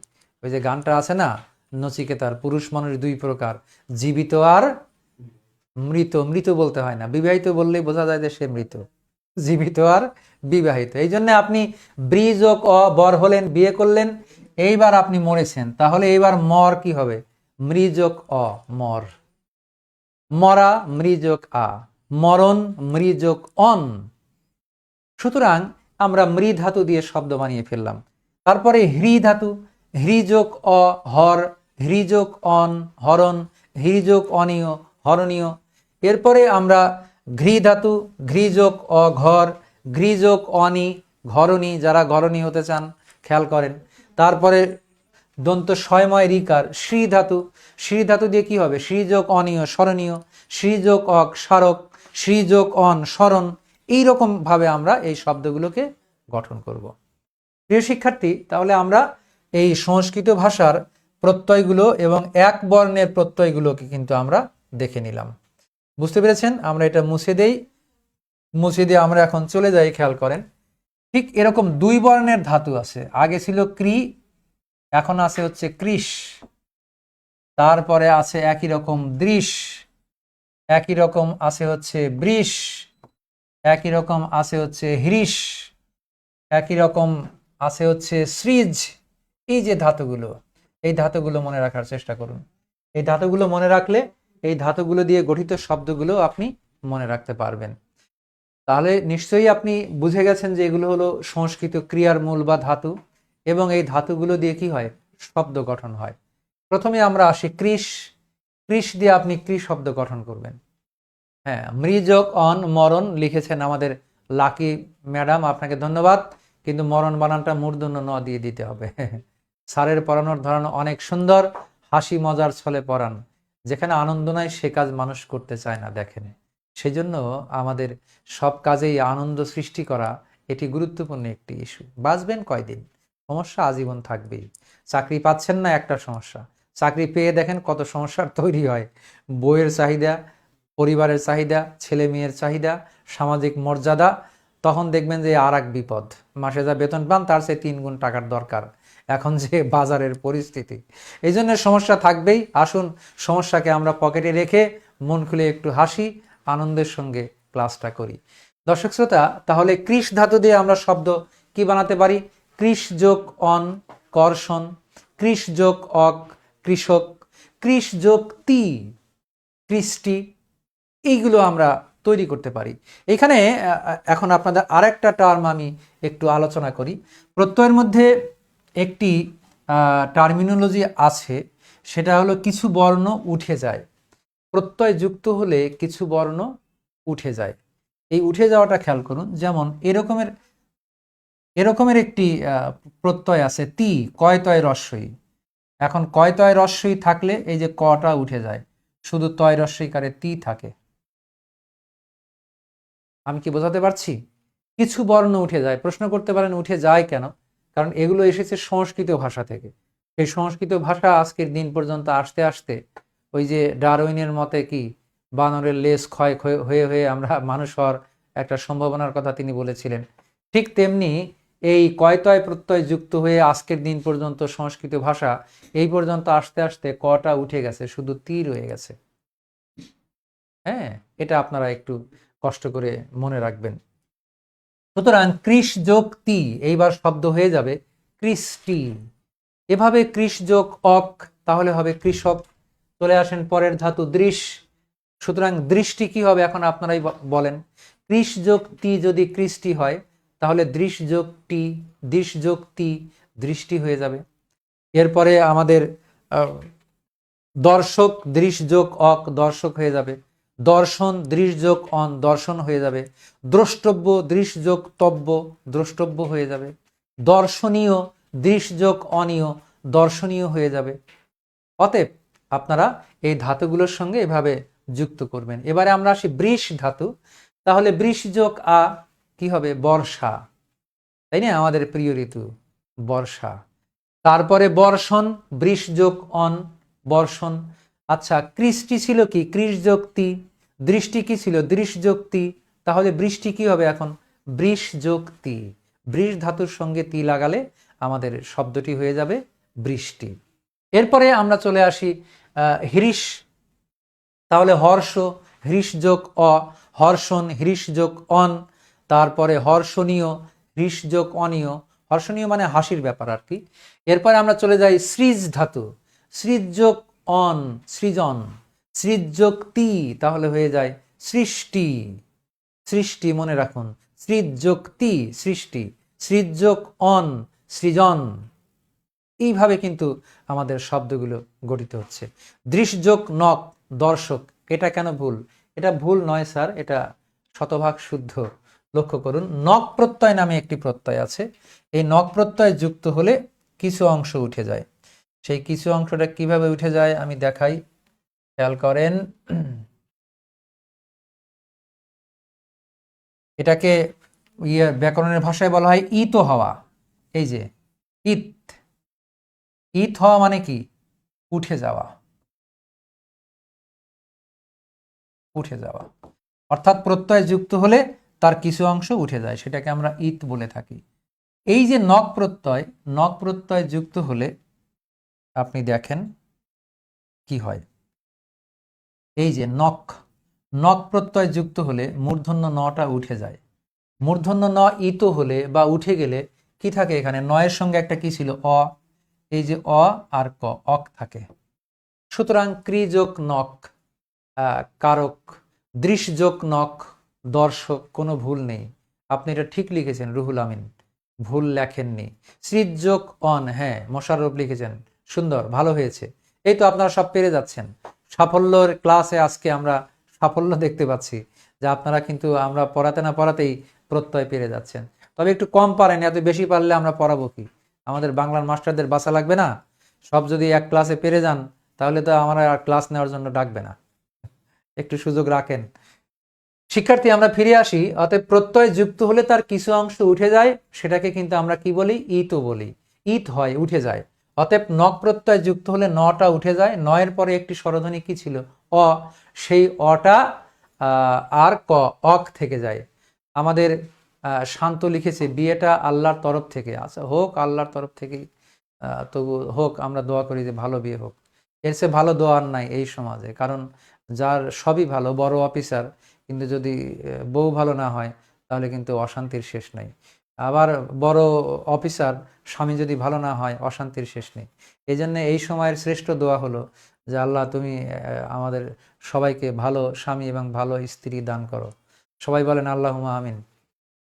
ওই যে গানটা আছে না নচিকেতার, পুরুষ মানুষ দুই প্রকার, জীবিত আর মৃত। মৃত বলতে হয় না, বিবাহিত বললেই বোঝা যায় যে সে মৃত। জীবিত আর বিবাহিত। এই জন্য আপনি ব্রিজ ও ক বর হলেন, বিয়ে করলেন, এইবার আপনি মরেছেন, তাহলে এইবার মর কি হবে? মৃযোগ অ, মর। মরা, মৃযোগ আ। মরণ, মৃযোগ অন। সুতরাং আমরা মৃ ধাতু দিয়ে শব্দ বানিয়ে ফেললাম। তারপরে হ্রি ধাতু। হ্রি যোগ অ, হর। হৃযোগ অন হরণ, হৃযোগ অনীয় হরণীয়। এরপরে আমরা ঘৃ ধাতু, ঘৃযোগ অঘর, ঘৃযোগ অনি ঘরণী, যারা ঘরণী হতে চান খেয়াল করেন। তারপরে দন্ত ছয়ময় রিকার শ্রী ধাতু, শ্রী ধাতু দিয়ে কি হবে? শ্রীযোগ অনীয় স্মরণীয়, শ্রীযোগ অক স্মারক, শ্রীযোগ অন স্মরণ। এইরকম ভাবে আমরা এই শব্দগুলোকে গঠন করব। প্রিয় শিক্ষার্থী, তাহলে আমরা এই সংস্কৃত ভাষার প্রত্যয়গুলো এবং এক বর্ণের প্রত্যয়গুলোকে কিন্তু আমরা দেখে নিলাম। বুঝতে পেরেছেন? আমরা এটা মুছে দেই, মুছে দিয়ে আমরা এখন চলে যাই। খেয়াল করেন, ঠিক এরকম দুই বর্ণের ধাতু আছে। আগে ছিল ক্রি, এখন আছে হচ্ছে কৃষ, তারপরে আছে একই রকম দৃশ, একই রকম আছে হচ্ছে বৃষ, একই রকম আছে হচ্ছে হৃষ, একই রকম আছে হচ্ছে সৃজ। এই যে ধাতুগুলো, এই ধাতুগুলো মনে রাখার চেষ্টা করুন। এই ধাতুগুলো মনে রাখলে এই ধাতুগুলো দিয়ে গঠিত শব্দগুলো আপনি মনে রাখতে পারবেন। তাহলে নিশ্চয়ই আপনি বুঝে গেছেন যে এগুলো হলো সংস্কৃত ক্রিয়ার মূল বা ধাতু, এবং এই ধাতুগুলো দিয়ে কি হয়? শব্দ গঠন হয়। প্রথমে আমরা আসি কৃষ। কৃষ দিয়ে আপনি কৃ শব্দ গঠন করবেন। হ্যাঁ, মৃযোগ অন মরণ লিখেছেন আমাদের লাকি ম্যাডাম, আপনাকে ধন্যবাদ। কিন্তু মরণ বানানটা মূর্ধন্য ন দিয়ে দিতে হবে। স্যারের পড়ানোর ধরন অনেক সুন্দর, হাসি মজার ছলে পড়ান। যেখানে আনন্দ নাই সে কাজ মানুষ করতে চায় না, দেখেন। সেই জন্য আমাদের সব কাজেই আনন্দ সৃষ্টি করা এটি গুরুত্বপূর্ণ একটি ইস্যু। বাঁচবেন কয়দিন? সমস্যা আজীবন থাকবেই। চাকরি পাচ্ছেন না, একটা সমস্যা। চাকরি পেয়ে দেখেন কত সমস্যার তৈরি হয়। বইয়ের চাহিদা, পরিবারের চাহিদা, ছেলে মেয়ের চাহিদা, সামাজিক মর্যাদা। তখন দেখবেন যে আর এক বিপদ, মাসে যা বেতন পান তার চেয়ে 3 গুণ টাকার দরকার, এখন যে বাজারের পরিস্থিতি। এই জন্য সমস্যা থাকবেই। আসুন সমস্যাকে আমরা পকেটে রেখে মন খুলে একটু হাসি, আনন্দের সঙ্গে ক্লাসটা করি। দর্শক শ্রোতা, তাহলে কৃষ ধাতু দিয়ে আমরা শব্দ কি বানাতে পারি? কৃষ যোগ অন কর্ষণ, কৃষ যোগ অক কৃষক, কৃষ যোগ তি কৃষ্টি। এইগুলো আমরা তৈরি করতে পারি। এখানে এখন আপনাদের আরেকটা টার্ম আমি একটু আলোচনা করি। প্রত্যয়ের মধ্যে একটি টার্মিনোলজি আছে, সেটা হলো কিছু বর্ণ উঠে যায়। প্রত্যয় যুক্ত হলে কিছু বর্ণ উঠে যায়। এই উঠে যাওয়াটা খেয়াল করুন। যেমন এরকমের একটি প্রত্যয় আছে তি, কয়তয় রস্যই। এখন কয়তয় রস্যই থাকলে এই যে কটা উঠে যায়, শুধু তয় রস্যইকারে তি থাকে। আমি কি বোঝাতে পারছি? কিছু বর্ণ উঠে যায়। প্রশ্ন করতে পারেন উঠে যায় কেন? কারণ এগুলো এসেছে সংস্কৃত ভাষা থেকে। সেই সংস্কৃত ভাষা আজকের দিন পর্যন্ত আসতে আসতে ওই যে ডারউইনের মতে কি বানরের লেজ ক্ষয় হয়ে হয়ে আমরা মানুষ হওয়ার একটা সম্ভাবনার কথা তিনি বলেছিলেন। ঠিক তেমনি এই কয়তয় প্রত্যয় যুক্ত হয়ে আজকের দিন পর্যন্ত সংস্কৃত ভাষা এই পর্যন্ত আসতে আসতে কটা উঠে গেছে, শুধু তি রয়ে গেছে। হ্যাঁ, এটা আপনারা একটু কষ্ট করে মনে রাখবেন। সুতরাং কৃষ যোগ তি এইবার শব্দ হয়ে যাবে কৃষ্টি। এভাবে কৃষ যোগ অক তাহলে হবে কৃষক। চলে আসেন পরের ধাতু দৃশ। সুতরাং দৃষ্টি কি হবে এখন আপনারাই বলেন। কৃষ যোগ তি যদি কৃষ্টি হয় তাহলে দৃশ যোগ টি, দৃশ যোগ তি দৃষ্টি হয়ে যাবে। এরপরে আমাদের দর্শক দৃশ যোগ অক দর্শক হয়ে যাবে। দর্শন দৃশ যোগ অন দর্শন হয়ে যাবে। দ্রষ্টব্য দৃশ যোগ তব্য দ্রষ্টব্য হয়ে যাবে। দর্শনীয় দৃশ যোগ অনীয় দর্শনীয় হয়ে যাবে। অতএব আপনারা এই ধাতুগুলোর সঙ্গে এভাবে যুক্ত করবেন। এবারে আমরা আসি বৃষ ধাতু। তাহলে বৃষ যোগ আ কি হবে? বর্ষা, তাই না? আমাদের প্রিয় ঋতু বর্ষা। তারপরে বর্ষণ বৃষ যোগ অন বর্ষণ। আচ্ছা, কৃষ্টি ছিল কি? কৃষ যোগ তি। দৃষ্টি কি ছিল? দৃশ যোগ তি। তাহলে বৃষ্টি কি হবে এখন? বৃষ যোগ তি। বৃষ ধাতুর সঙ্গে তি লাগালে আমাদের শব্দটি হয়ে যাবে বৃষ্টি। এরপরে আমরা চলে আসি হৃষ। তাহলে হর্ষ হৃষ যোগ অ, হর্ষণ হৃষ যোগ অন। তারপরে হর্ষণীয় হৃষ যোগ অনীয়। হর্ষণীয় মানে হাসির ব্যাপার আর কি। এরপরে আমরা চলে যাই সৃজ ধাতু। সৃজ যোগ অন সৃজন, সৃজ যোগ তি তাহলে হয়ে যায় সৃষ্টি। সৃষ্টি মনে রাখুন, সৃজ যোগ তি সৃষ্টি, সৃজ যোগ অন সৃজন। এইভাবে কিন্তু আমাদের শব্দগুলো গঠিত হচ্ছে। দৃশযোগ নক, দর্শক, এটা কেন ভুল? এটা ভুল নয় স্যার, এটা শতভাগ শুদ্ধ। লক্ষ্য করুন, নক প্রত্যয় নামে একটি প্রত্যয় আছে। এই নক প্রত্যয় যুক্ত হলে কিছু অংশ উঠে যায়। সেই কিছু অংশটা কিভাবে উঠে যায় আমি দেখাই, খেয়াল করেন। এটাকে ব্যাকরণের ভাষায় বলা হয় ইত হওয়া। এই যে ইত, ইত হওয়া মানে কি? উঠে যাওয়া, উঠে যাওয়া। অর্থাৎ প্রত্যয় যুক্ত হলে তার কিছু অংশ উঠে যায়, সেটাকে আমরা ইত বলে থাকি। এই যে নক প্রত্যয়, নক প্রত্যয় যুক্ত হলে আপনি দেখেন কি হয়। এই যে নক, নক প্রত্যয় যুক্ত হলে মূর্ধন্য নটা উঠে যায়। মূর্ধন্য ন ইত হলে বা উঠে গেলে কি থাকে? এখানে নয়ের সঙ্গে একটা কি ছিল? অ। এই যে অ আর ক, অক থাকে। সুতরাং ক্রিযোগ নক কারক, দৃশযোগ নক দর্শক, কোনো ভুল নেই। আপনি এটা ঠিক লিখেছেন রুহুল আমিন, ভুল লেখেননি। সৃযোগ অন, হ্যাঁ মোশাররফ লিখেছেন, সুন্দর, ভালো হয়েছে। এই তো আপনারা সব পেরে যাচ্ছেন। সাফল্যের ক্লাসে আজকে আমরা সাফল্য দেখতে পাচ্ছি যে আপনারা কিন্তু আমরা পড়াতে না পড়াতেই প্রত্যয় পেরে যাচ্ছেন। তবে একটু কম পারেন, এত বেশি পারলে আমরা পড়াবো কি? আমাদের বাংলার মাস্টারদের বাঁচা লাগবে না? সব যদি এক ক্লাসে পেরে যান তাহলে তো আমরা আর ক্লাস নেওয়ার জন্য ডাকবে না। একটু সুযোগ রাখেন। শিক্ষার্থী, আমরা ফিরে আসি। অতএব প্রত্যয় যুক্ত হলে তার কিছু অংশ উঠে যায়, সেটাকে কিন্তু আমরা কি বলি? ইতও বলি। ইত হয়, উঠে যায়। অতএব নক প্রত্যয় যুক্ত হলে নটা উঠে যায়। নয়ের পরে একটি স্বরধ্বনি কি ছিল? অ। সেই অটা আর ক, অক থেকে যায়। আমাদের শান্ত লিখেছে বিয়েটা আল্লাহর তরফ থেকে। আচ্ছা হোক, আল্লাহর তরফ থেকেই তবু হোক, আমরা দোয়া করি যে ভালো বিয়ে হোক। এর চেয়ে ভালো দোয়া আর নাই এই সমাজে। কারণ যার সবই ভালো, বড় অফিসার, কিন্তু যদি বউ ভালো না হয় তাহলে কিন্তু অশান্তির শেষ নেই। আবার বড় অফিসার, স্বামী যদি ভালো না হয় অশান্তির শেষ নেই। এই জন্য এই সময়ের শ্রেষ্ঠ দোয়া হলো যে আল্লাহ তুমি আমাদের সবাইকে ভালো স্বামী এবং ভালো স্ত্রী দান করো। সবাই বলেন আল্লাহুম্মা আমিন।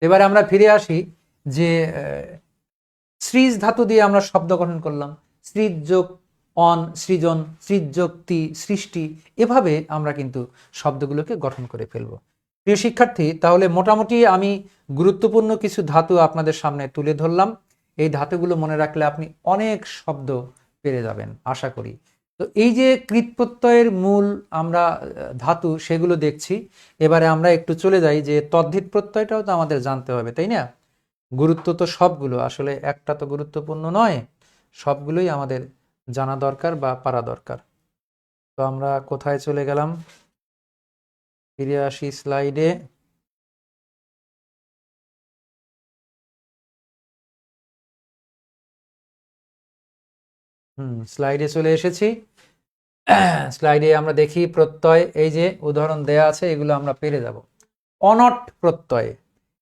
এবারে আমরা ফিরে আসি যে সৃজ ধাতু দিয়ে আমরা শব্দ গঠন করলাম। সৃজ যোগ অন, সৃজন, সৃজ যোগ তি, সৃষ্টি। এভাবে আমরা কিন্তু শব্দগুলোকে গঠন করে ফেলব। প্রিয় শিক্ষার্থী, তাহলে মোটামুটি আমি গুরুত্বপূর্ণ কিছু ধাতু আপনাদের সামনে তুলে ধরলাম। এই ধাতুগুলো মনে রাখলে আপনি অনেক শব্দ পেরে যাবেন আশা করি। তো এই যে কৃৎ প্রত্যয়ের মূল আমরা ধাতু সেগুলো দেখছি। এবারে আমরা একটু চলে যাই যে তদ্ধিত প্রত্যয়টাও তো আমাদের জানতে হবে, তাই না? গুরুত্ব তো সবগুলো, আসলে একটা তো গুরুত্বপূর্ণ নয়, সবগুলোই আমাদের জানা দরকার বা পারা দরকার। তো আমরা কোথায় চলে গেলাম? ফিরে আসি স্লাইডে। স্লাইডে চলে এসেছি। স্লাইডে আমরা দেখি প্রত্যয়, এই যে উদাহরণ দেয়া আছে, এগুলো আমরা পেরে যাব। অনট প্রত্যয়,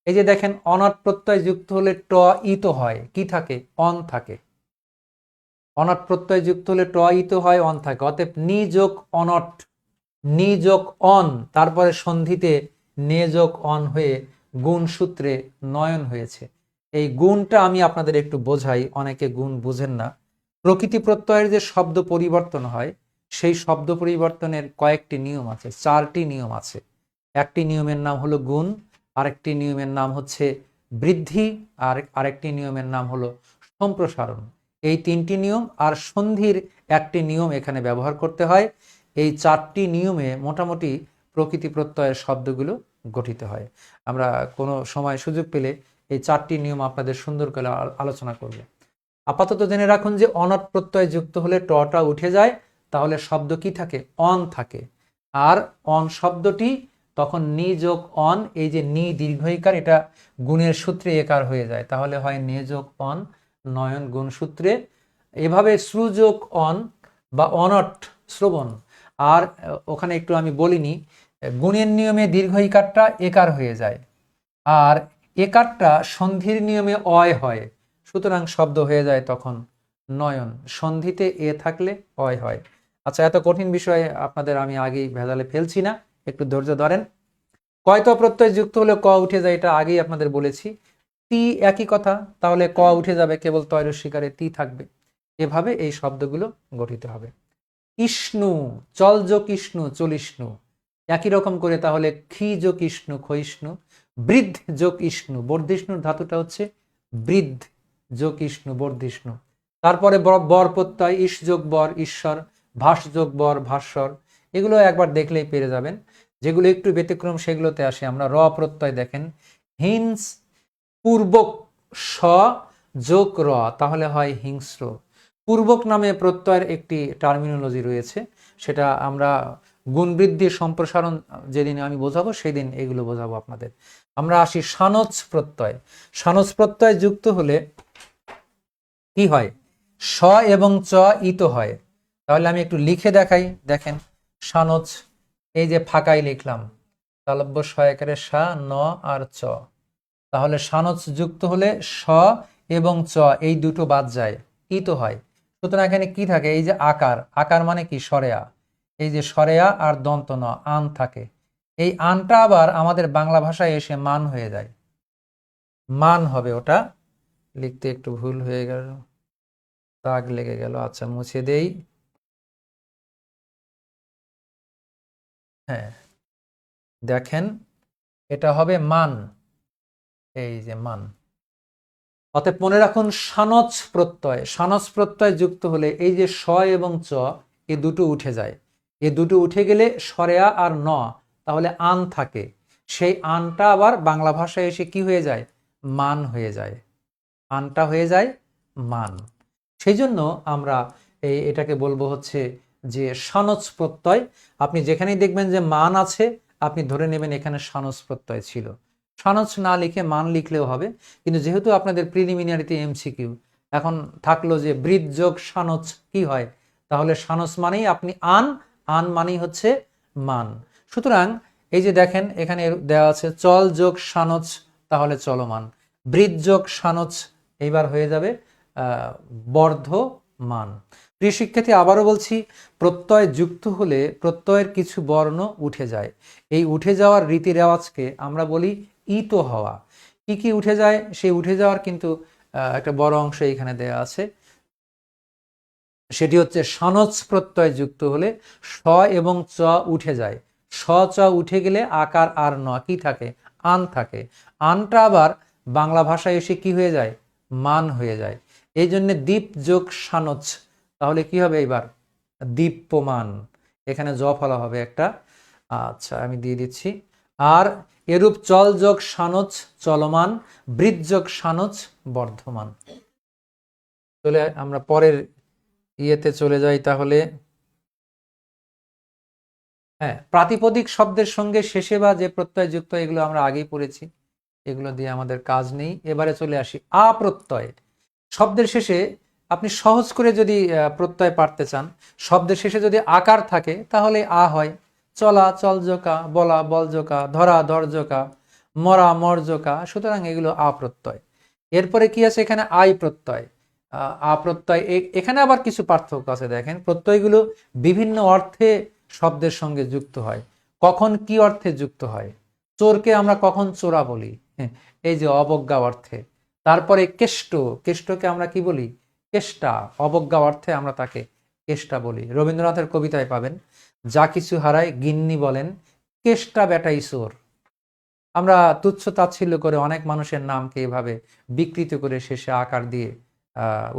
এই যে দেখেন অনট প্রত্যয় যুক্ত হলে ট ইত হয়, কি থাকে? অন থাকে। অনট প্রত্যয় যুক্ত হলে ট ইত হয়, অন থাকে। অতএব নি যোগ অনট, নি যোগ অন, তারপরে সন্ধিতে নে যোগ অন হয়ে গুণ সূত্রে নয়ন হয়েছে। এই গুণটা আমি আপনাদের একটু বোঝাই, অনেকে গুণ বুঝেন না। প্রকৃতি প্রত্যয়ের যে শব্দ পরিবর্তন হয়, সেই শব্দ পরিবর্তনের কয়েকটি নিয়ম আছে, 4টি নিয়ম আছে। একটি নিয়মের নাম হলো গুণ, আরেকটি নিয়মের নাম হচ্ছে বৃদ্ধি, আর আরেকটি নিয়মের নাম হলো সম্প্রসারণ। এই 3টি নিয়ম আর সন্ধির একটি নিয়ম এখানে ব্যবহার করতে হয়। এই 4টি নিয়মে মোটামুটি প্রকৃতি প্রত্যয়ের শব্দগুলো গঠিত হয়। আমরা কোনো সময় সুযোগ পেলে এই 4টি নিয়ম আপনাদের সুন্দর করে আলোচনা করব। আপাতত জেনে রাখুন যে অনট প্রত্যয় যুক্ত হলে টটা উঠে যায়, তাহলে শব্দ কি থাকে? অন থাকে। আর অন শব্দটি তখন নি যোগ অন, এই যে নি দীর্ঘইকার, এটা গুণের সূত্রে একার হয়ে যায়, তাহলে হয় নে যোগ অন, নয়ন গুণ সূত্রে। এভাবে শ্রু যোগ অন বা অনট, শ্রবণ। আর ওখানে একটু আমি বলিনি, গুণের নিয়মে দীর্ঘইকারটা একার হয়ে যায়, আর একারটা সন্ধির নিয়মে অয় হয়, সুতরাং শব্দ হয়ে যায় তখন নয়ন। সন্ধিতে এ থাকলে অয় হয়। আচ্ছা, এত কঠিন বিষয়ে আপনাদের আমি আগেই ভেজালে ফেলছি না, একটু ধৈর্য ধরেন। কয়ত প্রত্যয় যুক্ত হলে ক উঠে যায়, এটা আগেই আপনাদের বলেছি। তি একই কথা, তাহলে ক উঠে যাবে, কেবল তয় রস্বীকারে তি থাকবে। এভাবে এই শব্দগুলো গঠিত হবে। ইষ্ণু, চল যোগ ইষ্ণু, চলিষ্ণু, একই রকম করে তাহলে ক্ষি যোগ ইষ্ণু, ক্ষয়িষ্ণু, বৃদ্ধ যোগ ইষ্ণু, বর্ধিষ্ণুর ধাতুটা হচ্ছে বৃদ্ধ যোগ ইষ্ণু, বর্ধিষ্ণু। তারপরে বর প্রত্যয়, ইস যোগ বর, ঈশ্বর, ভাস যোগ বর, ভাস্বর, এগুলো একবার দেখলেই পেরে যাবেন। যেগুলো একটু ব্যতিক্রম সেগুলোতে আসে আমরা। র প্রত্যয় দেখেন, হিংস পূর্বক স যোগ র, তাহলে হয় হিংস্র। পূর্বক নামে প্রত্যয়ের একটি টার্মিনোলজি রয়েছে, সেটা আমরা গুণবৃদ্ধি সম্প্রসারণ যেদিন আমি বোঝাবো সেদিন এগুলো বোঝাবো আপনাদের। আমরা আসি সানচ প্রত্যয়। সানচ প্রত্যয় যুক্ত হলে কি হয়? স এবং চ ইত হয়। তাহলে আমি একটু লিখে দেখাই, দেখেন সানচ, এই যে ফাঁকাই লিখলাম, তালব্য স একারে সা, ন আর চ, তাহলে সানচ যুক্ত হলে স এবং চ এই দুটো বাদ যায়, ইত হয়। সুতরাং এখানে কি থাকে? এই যে আকার, আকার মানে কি? সরেয়া, এই যে সরেয়া আর দন্ত ন, আন থাকে। এই আনটা আবার আমাদের বাংলা ভাষায় এসে মান হয়ে যায়, মান হবে। ওটা লিখতে একটু ভুল হয়ে গেল, দাগ লেগে গেল, আচ্ছা মুছে দেই। হ্যাঁ দেখেন, এটা হবে মান, এই যে মান। অতএব মনে রাখুন সানচ প্রত্যয়, সানচ প্রত্যয় যুক্ত হলে এই যে স এবং চ এ দুটো উঠে যায়। এ দুটো উঠে গেলে সরেয়া আর ন, তাহলে আন থাকে। সেই আনটা আবার বাংলা ভাষায় এসে কি হয়ে যায়? মান হয়ে যায়, আনটা হয়ে যায় মান। সেই জন্য আমরা এটাকে বলবো হচ্ছে যে সানচ প্রত্যয়। আপনি যেখানেই দেখবেন যে মান আছে, আপনি ধরে নেবেন এখানে সানচ প্রত্যয় ছিল। সানচ না লিখে মান লিখলেও হবে, কিন্তু যেহেতু আপনাদের প্রিলিমিনারিতে এমসিকিউ, এখন থাকলো যে বৃদ্ধ যোগ সানচ কি হয়, তাহলে সানচ মানেই আপনি আন, আন মানেই হচ্ছে মান। সুতরাং এই যে দেখেন এখানে দেওয়া আছে চল যোগ সানচ, তাহলে চলমান। বৃদ্ধ যোগ সানচ এইবার হয়ে যাবে বর্ধমান। প্রিয় শিক্ষার্থী, আবারও বলছি, প্রত্যয় যুক্ত হলে প্রত্যয়ের কিছু বর্ণ উঠে যায়। এই উঠে যাওয়ার রীতি রেওয়াজকে আমরা বলি ইত হওয়া। কি কি উঠে যায়? সেই উঠে যাওয়ার কিন্তু একটা বড় অংশ এখানে দেয়া আছে। সেটি হচ্ছে সানচ প্রত্যয় যুক্ত হলে স এবং চ উঠে যায়। স চ উঠে গেলে আকার আর ন কি থাকে? আন থাকে। আনটা আবার বাংলা ভাষায় এসে কি হয়ে যায়? মান হয়ে যায়। এই জন্য দীপ যোগ সানচ, তাহলে কি হবে এবার? দীপ্যমান। এখানে জ ফলা হবে একটা, আচ্ছা আমি দিয়ে দিচ্ছি। আর এরূপ চল যোগ সানচ চলমান, বৃদ্ধ যোগ সানচ বর্ধমান। চলে আমরা পরের ইয়েতে চলে যাই তাহলে। হ্যাঁ, প্রাতিপদিক শব্দের সঙ্গে শেষে বা যে প্রত্যয় যুক্ত, এগুলো আমরা আগেই পড়েছি, এগুলো দিয়ে আমাদের কাজ নেই। এবারে চলে আসি আ প্রত্যয়। শব্দের শেষে আপনি সহজ করে যদি প্রত্যয় পারতে চান, শব্দের শেষে যদি আকার থাকে তাহলে আ হয়। চলা চলজোকা, বলা বলজোকা, ধরা ধরজোকা, মরা মরজোকা, সুতরাং এগুলো আ প্রত্যয়। এরপরে কি আছে এখানে? আই প্রত্যয়। আ প্রত্যয়, এখানে আবার কিছু পার্থক্য আছে। দেখেন প্রত্যয়গুলো বিভিন্ন অর্থে শব্দের সঙ্গে যুক্ত হয়। কখন কি অর্থে যুক্ত হয়? চোরকে আমরা কখন চোরা বলি? এই যে অবজ্ঞা অর্থে। তারপরে কেষ্ট, কেষ্টকে আমরা কি বলি? কেষ্টা, অবজ্ঞা অর্থে আমরা তাকে কেষ্টা বলি। রবীন্দ্রনাথের কবিতায় পাবেন, যা কিছু হারায় গিন্নি বলেন, কেষ্টা বেটাই চোর। আমরা তুচ্ছ তাচ্ছিল্য করে অনেক মানুষের নামকে এভাবে বিকৃত করে শেষে আকার দিয়ে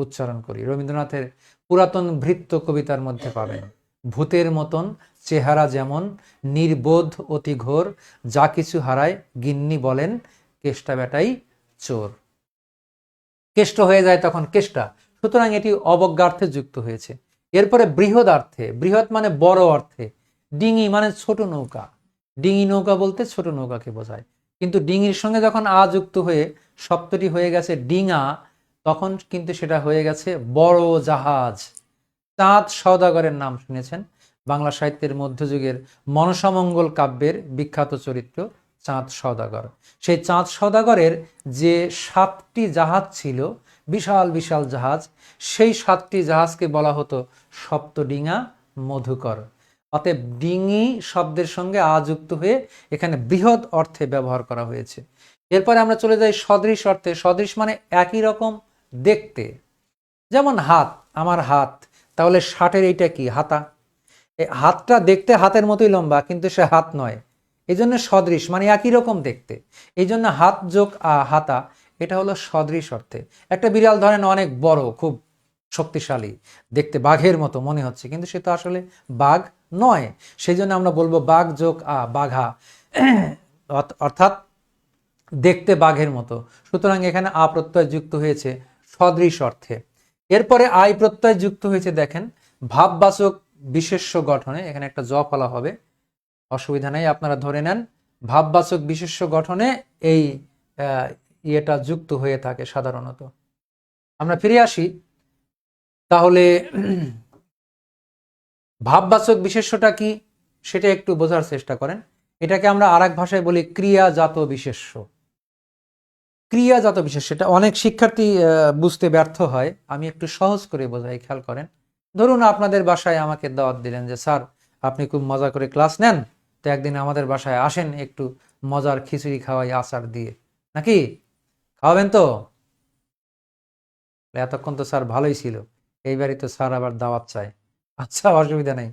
উচ্চারণ করি। রবীন্দ্রনাথের পুরাতন ভৃত্য কবিতার মধ্যে পাবেন, ভূতের মতন চেহারা যেমন, নির্বোধ অতি ঘোর, যা কিছু হারায় গিন্নি বলেন, কেষ্টা বেটাই চোর। কেষ্ট হয়ে যায় তখন কেষ্টা। সুতরাং এটি অবজ্ঞার্থে যুক্ত হয়েছে। এরপরে বৃহদার্থে, বৃহৎ মানে বড় অর্থে। ডিঙি মানে ছোট নৌকা, ডিঙি নৌকা বলতে ছোট নৌকাকে বোঝায়। কিন্তু ডিঙির সঙ্গে যখন আ যুক্ত হয়ে শব্দটি হয়ে গেছে ডিঙা, তখন কিন্তু সেটা হয়ে গেছে বড় জাহাজ। চাঁদ সওদাগরের নাম শুনেছেন, বাংলা সাহিত্যের মধ্যযুগের মনসামঙ্গল কাব্যের বিখ্যাত চরিত্র চাঁদ সওদাগর। সেই চাঁদ সওদাগরের যে 7টি জাহাজ ছিল, বিশাল বিশাল জাহাজ, সেই 7টি জাহাজকে বলা হতো সপ্তডিঙা মধুকর। অতএব ডিঙি শব্দের সঙ্গে আ যুক্ত হয়ে এখানে বৃহৎ অর্থে ব্যবহার করা হয়েছে। এরপরে আমরা চলে যাই সদৃশ অর্থে। সদৃশ মানে একই রকম দেখতে, যেমন হাত, আমার হাত, তাহলে ষাটের এইটা কি? হাতা। এই হাতটা দেখতে হাতের মতোই লম্বা, কিন্তু সে হাত নয়, এই জন্য সদৃশ, মানে একই রকম দেখতে। এই জন্য হাত যোগ হাতা, এটা হলো সদৃশ অর্থে। একটা বিড়াল ধরেন অনেক বড়, খুব শক্তিশালী, দেখতে বাঘের মতো মনে হচ্ছে, কিন্তু সে তো আসলে বাঘ নয়। সেই জন্য আমরা বলবো বাঘ যোগ বাঘা, অর্থাৎ দেখতে বাঘের মতো। সুতরাং এখানে আ প্রত্যয় যুক্ত হয়েছে সদৃশ অর্থে। এরপরে আই প্রত্যয় যুক্ত হয়েছে দেখেন ভাববাচক বিশেষ্য গঠনে। এখানে একটা জ ফলা হবে, অসুবিধা নেই, আপনারা ধরে নেন। ভাববাচক বিশেষ্য গঠনে এই ইয়েটা যুক্ত হয়ে থাকে সাধারণত। আমরা ফিরে আসি তাহলে। ভাববাচক বিশেষ্যটা কি সেটা একটু বোঝার চেষ্টা করেন। এটাকে আমরা আরেক ভাষায় বলি ক্রিয়াজাত বিশেষ্য। ক্রিয়াজাত বিশেষ্য, এটা অনেক শিক্ষার্থী বুঝতে ব্যর্থ হয়। আমি একটু সহজ করে বোঝাই, খেয়াল করেন। ধরুন আপনাদের বাসায় আমাকে দাওয়াত দিলেন যে স্যার আপনি খুব মজা করে ক্লাস নেন, তো একদিন আমাদের বাসায় আসেন, একটু মজার খিচুড়ি খাওয়াই আচার দিয়ে, নাকি? খাওয়াবেন তো? এতক্ষণ তো স্যার ভালোই ছিল, এইবারই তো স্যার আবার দাওয়াত চায়। আচ্ছা, অসুবিধা নেই,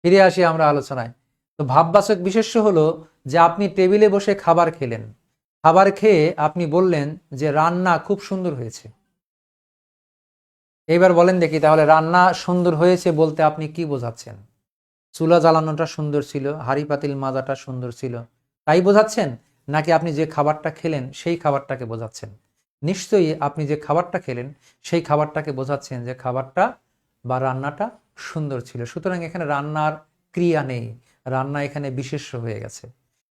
ফিরে আসি আমরা আলোচনায়। তো ভাববাচক বিশেষ্য হলো যে আপনি টেবিলে বসে খাবার খেলেন, খাবার খেয়ে আপনি বললেন যে রান্না খুব সুন্দর হয়েছে। এইবার বলেন দেখি, তাহলে রান্না সুন্দর হয়েছে বলতে আপনি কি বোঝাচ্ছেন? চুলা জ্বালানোটা সুন্দর ছিল, হাঁড়ি পাতিল মাজাটা সুন্দর ছিল, তাই বোঝাচ্ছেন? নাকি আপনি যে খাবারটা খেলেন সেই খাবারটাকে বোঝাচ্ছেন? নিশ্চয়ই আপনি যে খাবারটা খেলেন সেই খাবারটাকে বোঝাচ্ছেন যে খাবারটা বা রান্নাটা সুন্দর ছিল। সুতরাং এখানে রান্নার ক্রিয়া নেই, রান্না এখানে বিশেষ্য হয়ে গেছে।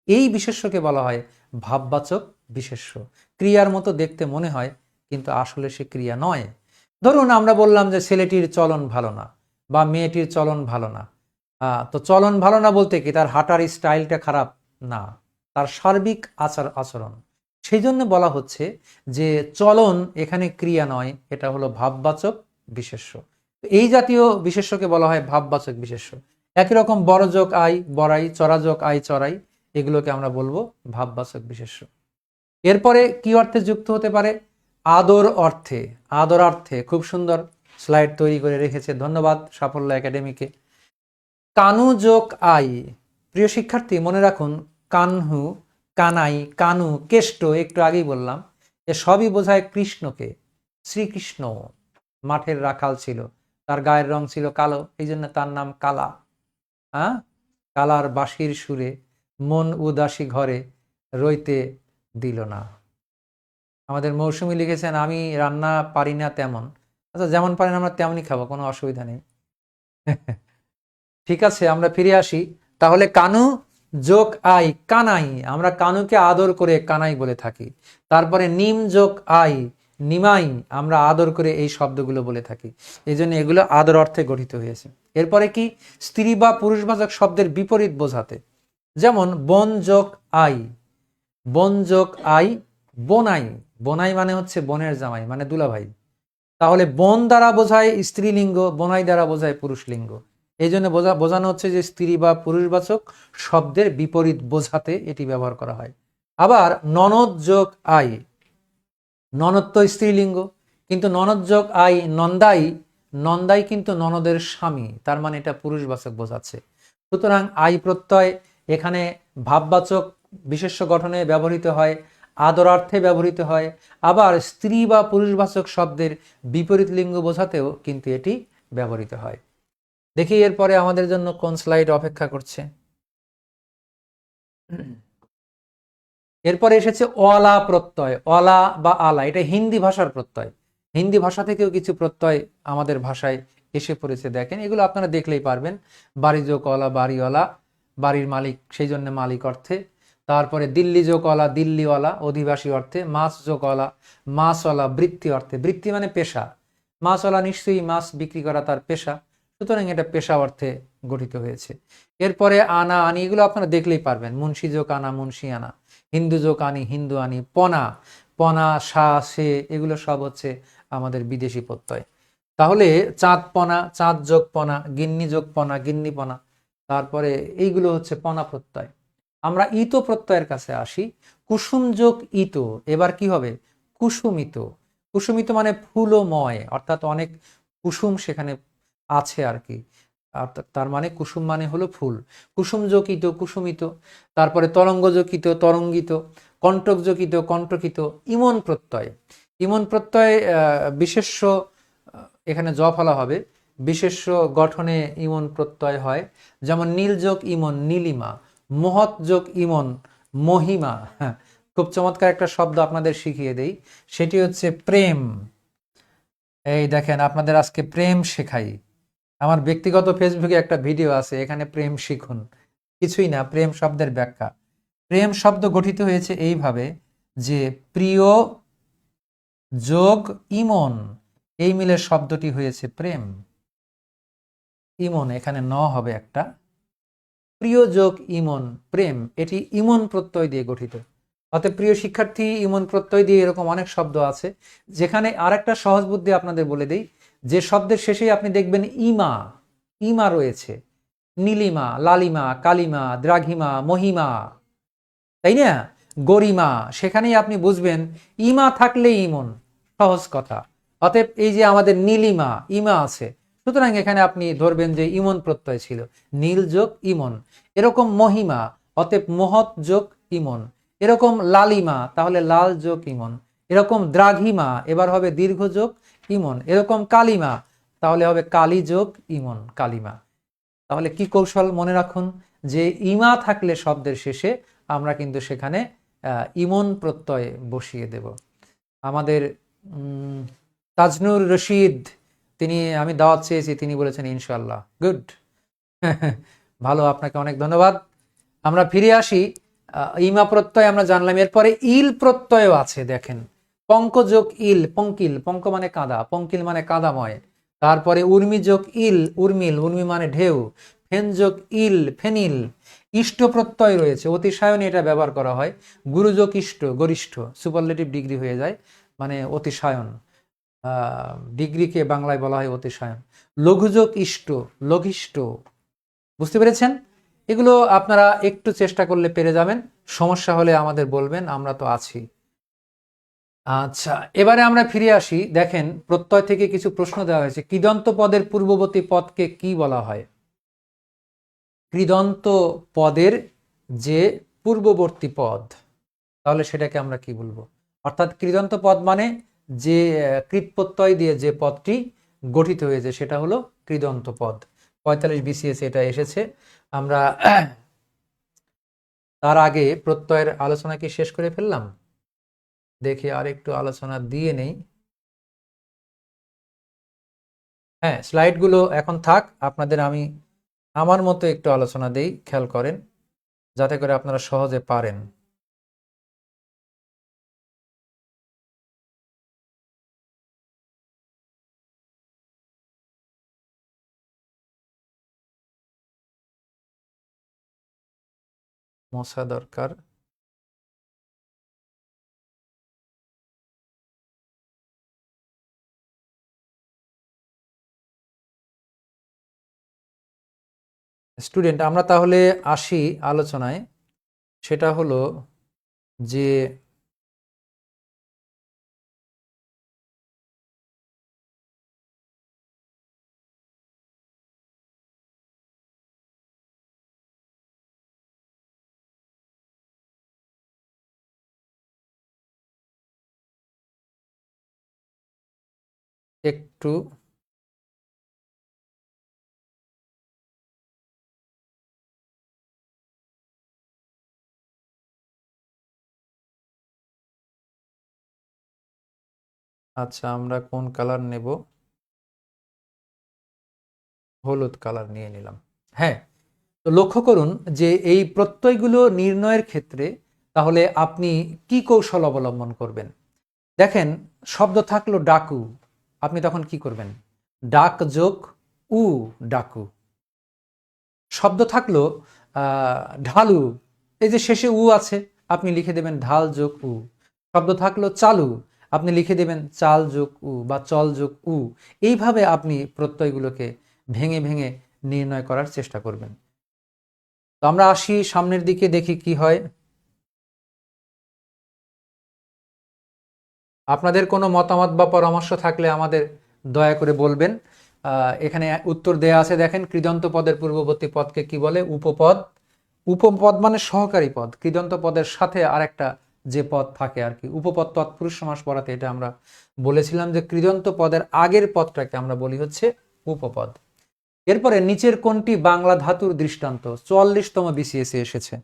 এই বিশেষ্যকে বলা হয় ভাববাচক বিশেষ্য। ক্রিয়ার মতো দেখতে মনে হয়, কিন্তু আসলে সে ক্রিয়া নয়। ধরুন আমরা বললাম যে ছেলেটির চলন ভালো না, বা মেয়েটির চলন ভালো না। তো চলন ভালো না বলতে কি তার হাঁটার স্টাইলটা খারাপ? না, তার সার্বিক আচরণ। সেই জন্য বলা হচ্ছে যে চলন এখানে ক্রিয়া নয়, এটা হলো ভাববাচক বিশেষ্য। এই জাতীয় বিশেষ্যকে বলা হয় ভাববাচক বিশেষ্য। একই রকম বড় যোগ আই বড়াই, চড়া যোগ আই চড়াই, এগুলোকে আমরা বলবো ভাববাচক বিশেষ্য। এরপরে কি অর্থে যুক্ত হতে পারে? আদর অর্থে। আদরার্থে খুব সুন্দর স্লাইড তৈরি করে রেখেছে, ধন্যবাদ সাফল্য একাডেমিকে। কানু যোগ আই, প্রিয় শিক্ষার্থী মনে রাখুন, কানহু, কানাই, কানু, কেষ্ট, একটু আগেই বললাম, এ সবই বোঝায় কৃষ্ণকে। শ্রীকৃষ্ণ মাঠের রাখাল ছিল, তার গায়ের রং ছিল কালো, এই জন্য তার নাম কালা। হ্যাঁ, কালার বাঁশির সুরে মন উদাসী ঘরে রইতে দিল না। আমাদের মৌসুমী লিখেছেন আমি রান্না পারি না তেমন। আচ্ছা, যেমন পারেন আমরা তেমনই খাবো, কোনো অসুবিধা নেই। ঠিক আছে, আমরা ফিরে আসি তাহলে। কানু যোগ আই কানাই, আমরা কানুকে আদর করে কানাই বলে থাকি। তারপরে নিম যোগ আই নিমাই, আমরা আদর করে এই শব্দগুলো বলে থাকি। এই জন্য এগুলো আদর অর্থে গঠিত হয়েছে। এরপরে কি? স্ত্রী বা পুরুষবাচক শব্দের বিপরীত বোঝাতে, যেমন বন যোগ আই, বন যোগ আই বোনাই। বোনাই মানে হচ্ছে বোনের জামাই, মানে দুলাভাই। তাহলে বন দ্বারা বোঝায় স্ত্রীলিঙ্গ, বোনাই দ্বারা বোঝায় পুরুষলিঙ্গ। এই জন্য বোঝানো হচ্ছে যে স্ত্রী বা পুরুষবাচক শব্দের বিপরীত বোঝাতে এটি ব্যবহার করা হয়। আবার ননদ যোগ আই, ননদ তো স্ত্রীলিঙ্গ, কিন্তু ননদ যোগ আই নন্দাই, নন্দাই কিন্তু ননদের স্বামী, তার মানে এটা পুরুষবাচক বোঝাচ্ছে। সুতরাং আই প্রত্যয় এখানে ভাববাচক বিশেষ্য গঠনে ব্যবহৃত হয়, আদরার্থে ব্যবহৃত হয়, আবার স্ত্রী বা পুরুষবাচক শব্দের বিপরীত লিঙ্গ বোঝাতেও কিন্তু এটি ব্যবহৃত হয়। দেখি এরপরে আমাদের জন্য কোন স্লাইড অপেক্ষা করছে। এরপরে এসেছে অলা প্রত্যয়। অলা বা আলা, এটা হিন্দি ভাষার প্রত্যয়। হিন্দি ভাষা থেকেও কিছু প্রত্যয় আমাদের ভাষায় এসে পড়েছে, দেখেন এগুলো আপনারা দেখলেই পারবেন। বাড়ি যোগ অলা বাড়িওয়ালা, বাড়ির মালিক সেই জন্য মালিক অর্থে। তারপরে দিল্লি যোগ অলা দিল্লিওয়ালা, অধিবাসী অর্থে। মাছ যোগ অলা মাছওয়ালা, বৃত্তি অর্থে। বৃত্তি মানে পেশা, মাছওয়ালা নিশ্চয়ই মাছ বিক্রি করা তার পেশা, সুতরাং এটা পেশা অর্থে গঠিত হয়েছে। এরপরে আনা আনি, এগুলো আপনারা দেখলেই পারবেন। মুন্সি যোগ আনা মুন্সি আনা, হিন্দু যোগ আনি হিন্দু আনি। পনা, পনা সা সে, এগুলো সব হচ্ছে আমাদের বিদেশি প্রত্যয়। তাহলে চাঁদ পনা, চাঁদ যোগ পনা, গিন্নি যোগ পনা গিন্নি পনা। তারপরে এইগুলো হচ্ছে পনা প্রত্যয়। আমরা ইতো প্রত্যয়ের কাছে আসি। কুসুম যোগ ইতো, এবার কি হবে? কুসুমিত। কুসুমিত মানে ফুলময়, অর্থাৎ অনেক কুসুম সেখানে আছে আর কি। আর তার মানে কুসুম মানে হলো ফুল। কুসুমযোগিত কুসুমিত, তারপরে তরঙ্গযোগিত তরঙ্গিত, কণ্টকযোগিত কণ্টকিত, ইমন প্রত্যয়। ইমন প্রত্যয় বিশেষ্য, এখানে জ ফলা হবে, বিশেষ্য গঠনে ইমন প্রত্যয় হয়। যেমন নীলযোগ ইমন নীলিমা, মহৎ যোগ ইমন মহিমা। হ্যাঁ, খুব চমৎকার একটা শব্দ আপনাদের শিখিয়ে দেই, সেটি হচ্ছে প্রেম। এই দেখেন, আপনাদের আজকে প্রেম শেখাই। আমার ব্যক্তিগত ফেসবুকে একটা ভিডিও আছে, এখানে প্রেম শিখুন। কিছুই না, প্রেম শব্দের ব্যাখ্যা। প্রেম শব্দ গঠিত হয়েছে এইভাবে যে প্রিয় যোগ ইমন, এই মিলে শব্দটি হয়েছে প্রেম। ইমন এখানে ন হবে একটা, প্রিয় যোগ ইমন প্রেম, এটি ইমন প্রত্যয় দিয়ে গঠিত। অতএব প্রিয় শিক্ষার্থী, ইমন প্রত্যয় দিয়ে এরকম অনেক শব্দ আছে। যেখানে আরেকটা সহজ বুদ্ধি আপনাদের বলে দেই, যে শব্দের শেষেই আপনি দেখবেন ইমা, ইমা রয়েছে, নীলিমা, লালিমা, কালিমা, দ্রাঘিমা, মহিমা, তাই না, গরিমা, সেখানেই আপনি বুঝবেন ইমা থাকলে ইমন। সহজ কথা। অতএব এই যে আমাদের নীলিমা, ইমা আছে, সুতরাং এখানে আপনি ধরবেন যে ইমন প্রত্যয় ছিল, নীল যোগ ইমন। এরকম মহিমা, অতএব মহৎ যোগ ইমন। এরকম লালিমা, তাহলে লাল যোগ ইমন। এরকম দ্রাঘিমা, এবার হবে দীর্ঘ যোগ ইমন। এরকম কালিমা, তাহলে হবে কালি যোগ ইমন, কালিমা। তাহলে কি কৌশল মনে রাখুন, যে ইমা থাকলে শব্দের শেষে আমরা কিন্তু সেখানে ইমন প্রত্যয় বসিয়ে দেব। আমাদের তাজনুর রশিদ, তিনি, আমি দাওয়াত চেয়েছি, তিনি বলেছেন ইনশাআল্লাহ। গুড। ভালো, আপনাকে অনেক ধন্যবাদ। আমরা ফিরে আসি। ইমা প্রত্যয় আমরা জানলাম, এরপরে ইল প্রত্যয়ও আছে। দেখেন, পঙ্কযোগ ইল, পঙ্কিল, পঙ্ক মানে কাদা, পঙ্কিল মানে কাদাময়। তারপরে উর্মি যোগ ইল, উর্মিল, উর্মি মানে ঢেউ। ফেন যোগ ইল, ফেনিল। ইষ্ট প্রত্যয় রয়েছে, অতিশায়নে এটা ব্যবহার করা হয়। গুরুযোগ ইষ্ট, গরিষ্ঠ, সুপারলেটিভ ডিগ্রি হয়ে যায়, মানে অতিশায়ন। ডিগ্রিকে বাংলায় বলা হয় অতিশায়ন। লঘুযোগ ইষ্ট, লঘিষ্ঠ। বুঝতে পেরেছেন? এগুলো আপনারা একটু চেষ্টা করলে পেরে যাবেন। সমস্যা হলে আমাদের বলবেন, আমরা তো আছি। আচ্ছা, এবারে আমরা ফিরে আসি। দেখেন, প্রত্যয় থেকে কিছু প্রশ্ন দেওয়া হয়েছে। কৃদন্ত পদের পূর্ববর্তী পদকে কি বলা হয়? কৃদন্ত পদের যে পূর্ববর্তী পদ, তাহলে সেটাকে আমরা কি বলবো? অর্থাৎ কৃদন্ত পদ মানে যে কৃত প্রত্যয় দিয়ে যে পদটি গঠিত হয়েছে সেটা হলো কৃদন্ত পদ। 45 বিসিএস এটা এসেছে। আমরা তার আগে প্রত্যয়ের আলোচনা কি শেষ করে ফেললাম? দেখি আর একটু আলোচনা দিয়ে নেই। হ্যাঁ, স্লাইডগুলো এখন থাক, আপনাদের আমি আমার মতো একটু আলোচনা দেই, খেয়াল করেন, যাতে করে আপনারা সহজে পারেন। মোছা দরকার। স্টুডেন্ট, আমরা তাহলে আসি আলোচনায়। সেটা হলো যে একটু আচ্ছা, আমরা কোন কালার নেব? হলুদ কালার নিয়ে নিলাম। হ্যাঁ, তো লক্ষ্য করুন যে এই প্রত্যয়গুলো নির্ণয়ের ক্ষেত্রে তাহলে আপনি কি কৌশল অবলম্বন করবেন। দেখেন, শব্দ থাকলো ডাকু, আপনি তখন কি করবেন? ডাক যোগ উ, ডাকু। শব্দ থাকলো ঢালু, এই যে শেষে উ আছে, আপনি লিখে দেবেন ঢাল যোগ উ। শব্দ থাকলো চালু, আপনি লিখে দেবেন চাল যোগ উ বা চল যোগ উ। এইভাবে আপনি প্রত্যয়গুলোকে ভেঙে ভেঙে নির্ণয় করার চেষ্টা করবেন। তো আমরা আসি সামনের দিকে, দেখি কি হয়। আপনাদের কোনো মতামত বা পরামর্শ থাকলে আমাদের দয়া করে বলবেন। এখানে উত্তর দেয়া আছে, দেখেন কৃদন্ত পদের পূর্ববর্তী পদকে কি বলে? উপপদ। উপপদ মানে সহকারী পদ, কৃদন্ত পদের সাথে আরেকটা যে পদ থাকে আর কি। উপপদ তৎপুরুষ সমাস পড়াতে এটা আমরা বলেছিলাম যে কৃদন্ত পদের আগের পদটাকে আমরা বলি হচ্ছে উপপদ। এরপরে নিচের কোনটি বাংলা ধাতুর দৃষ্টান্ত? 44তম বিসিএস এসেছে।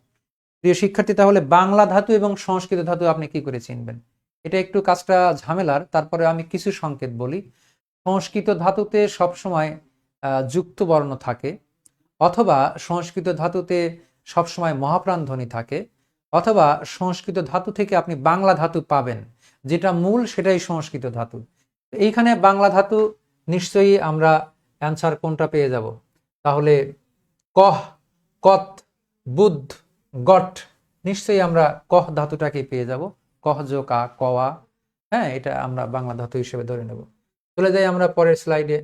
প্রিয় শিক্ষার্থী, তাহলে বাংলা ধাতু এবং সংস্কৃত ধাতু আপনি কি করে চিনবেন? এটা একটু কাজটা ঝামেলার, তারপরে আমি কিছু সংকেত বলি। সংস্কৃত ধাতুতে সবসময় যুক্ত বর্ণ থাকে, অথবা সংস্কৃত ধাতুতে সবসময় মহাপ্রাণ ধ্বনি থাকে, অথবা সংস্কৃত ধাতু থেকে আপনি বাংলা ধাতু পাবেন, যেটা মূল সেটাই সংস্কৃত ধাতু। এইখানে বাংলা ধাতু নিশ্চয়ই আমরা অ্যান্সার কোনটা পেয়ে যাব? তাহলে কহ, কত, বুদ্ধ, গট, নিশ্চয়ই আমরা কহ ধাতুটাকে পেয়ে যাব। কহ যোগ আ, কওয়া, হ্যাঁ, এটা আমরা বাংলা ধাতু হিসেবে ধরে নেব। চলে যাই আমরা পরের স্লাইডে।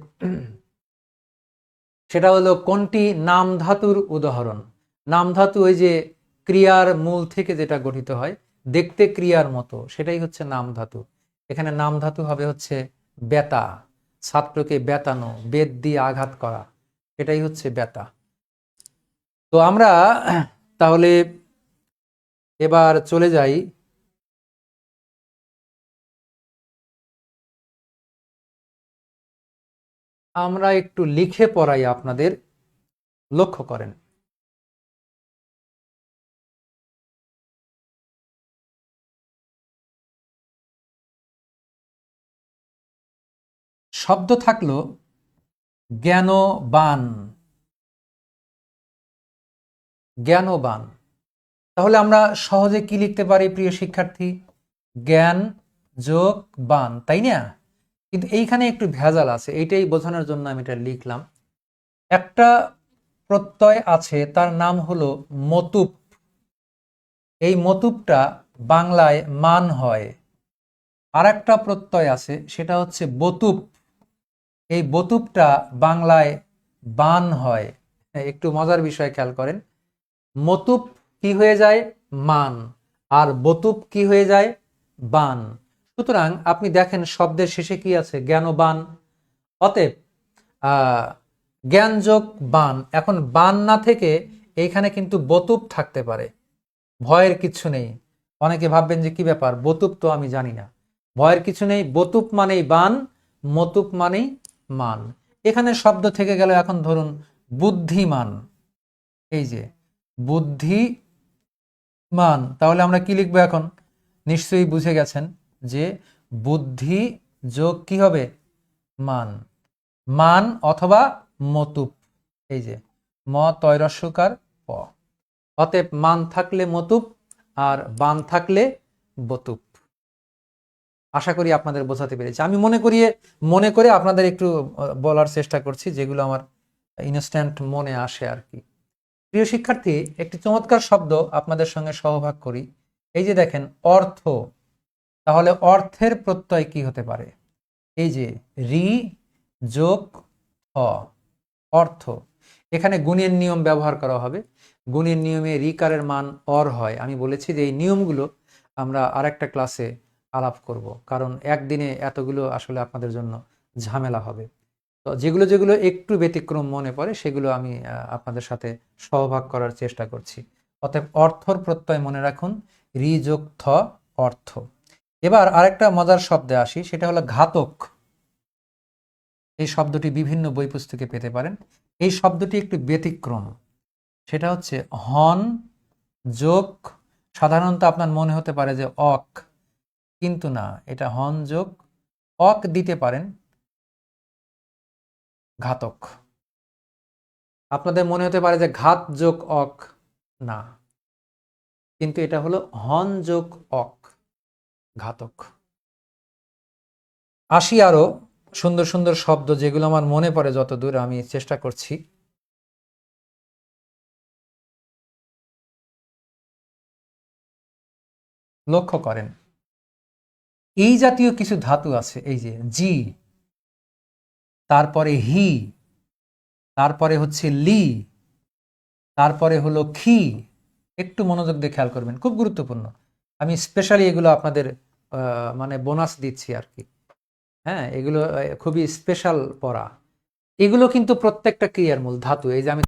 সেটা হলো কোনটি নাম ধাতুর উদাহরণ? নাম ধাতু ওই যে ক্রিয়ার মূল থেকে যেটা গঠিত হয়, দেখতে ক্রিয়ার মতো, সেটাই হচ্ছে নাম ধাতু। এখানে নাম ধাতু হবে হচ্ছে বেতা, ছাত্রকে বেতানো, বেত দিয়ে আঘাত করা, এটাই হচ্ছে বেতা। তো আমরা তাহলে এবার চলে যাই আমরা একটু লিখে পড়াই আপনাদের, লক্ষ্য করেন। শব্দ থাকলো জ্ঞানবান, জ্ঞানবান। তাহলে আমরা সহজে কি লিখতে পারি প্রিয় শিক্ষার্থী? জ্ঞান যোগ বান, তাই না? কিন্তু এইখানে একটু ভেজাল আছে, এইটাই বোঝানোর জন্য আমি এটা লিখলাম। একটা প্রত্যয় আছে, তার নাম হলো মতুপ। এই মতুপটা বাংলায় মান হয়। আর একটা প্রত্যয় আছে, সেটা হচ্ছে বতুপ। এই বতুপটা বাংলায় বান হয়। একটু মজার বিষয় খেয়াল করেন, মতুপ কি হয়ে যায়? মান। আর বতুপ কি হয়ে যায়? বান। সুতরাং আপনি দেখেন শব্দের শেষে কি আছে? জ্ঞানবান। অতএব জ্ঞান যোগ বান, এখন বান না থেকে এইখানে কিন্তু বতুপ থাকতে পারে, ভয়ের কিছু নেই। অনেকে ভাববেন যে কি ব্যাপার, বতুপ তো আমি জানি না। ভয়ের কিছু নেই, বতুপ মানেই বান, মতুপ মানেই মান। এখানে শব্দ থেকে গেল, এখন ধরুন বুদ্ধিমান। এই যে বুদ্ধিমান, তাহলে আমরা কি লিখবো এখন? নিশ্চয়ই বুঝে গেছেন যে বুদ্ধি যোগ কি হবে? মান। মান অথবা মতুপ, এই যে ম তয়রস্যকার প। অতএব মান থাকলে মতুপ, আর বান থাকলে বতুপ। আশা করি আপনাদের বোঝাতে পেরেছি। আমি মনে করে আপনাদের একটু বলার চেষ্টা করছি, যেগুলো আমার ইনস্ট্যান্ট মনে আসে আর কি। প্রিয় শিক্ষার্থী, একটি চমৎকার শব্দ আপনাদের সঙ্গে সহভাগ করি। এই যে দেখেন অর্থ, তাহলে অর্থের প্রত্যয় কি হতে পারে? এই যে রি যোগ অ, অর্থ। এখানে গুণের নিয়ম ব্যবহার করা হবে। গুণের নিয়মে রিকারের মান অর হয়। আমি বলেছি যে এই নিয়মগুলো আমরা আরেকটা ক্লাসে আলাপ করব, কারণ একদিনে এতগুলো আসলে আপনাদের জন্য ঝামেলা হবে। তো যেগুলো যেগুলো একটু ব্যতিক্রম মনে পড়ে সেগুলো আমি আপনাদের সাথে সহভাগ করার চেষ্টা করছি। অতএব অর্থর প্রত্যয় মনে রাখুন, রি যোগ থ, অর্থ। এবার আরেকটা মজার শব্দে আসি, সেটা হলো ঘাতক। এই শব্দটি বিভিন্ন বই পুস্তকে পেতে পারেন। এই শব্দটি একটু ব্যতিক্রম, সেটা হচ্ছে হন যোগ, সাধারণত আপনার মনে হতে পারে যে অক, কিন্তু না, এটা হন যোগ অক দিতে পারেন, ঘাতক। আপনাদের মনে হতে পারে যে ঘাত যোগ অক, না, কিন্তু এটা হলো হন যোগ অক, ঘাতক। আসি আরো সুন্দর সুন্দর শব্দ, যেগুলো আমার মনে পড়ে যতদূর আমি চেষ্টা করছি। লক্ষ্য করেন, এই জাতীয় কিছু ধাতু আছে, এই যে জি, তারপরে হি, তারপরে হচ্ছে লি, তারপরে হলো খি। একটু মনোযোগ দিয়ে খেয়াল করবেন, খুব গুরুত্বপূর্ণ। আমি স্পেশালি এগুলো আপনাদের মানে বোনাস দিচ্ছি আর কি। হ্যাঁ, এগুলো খুবই স্পেশাল পড়া। এগুলো কিন্তু প্রত্যেকটা ক্রিয়ার মূল ধাতু। এই যে আমি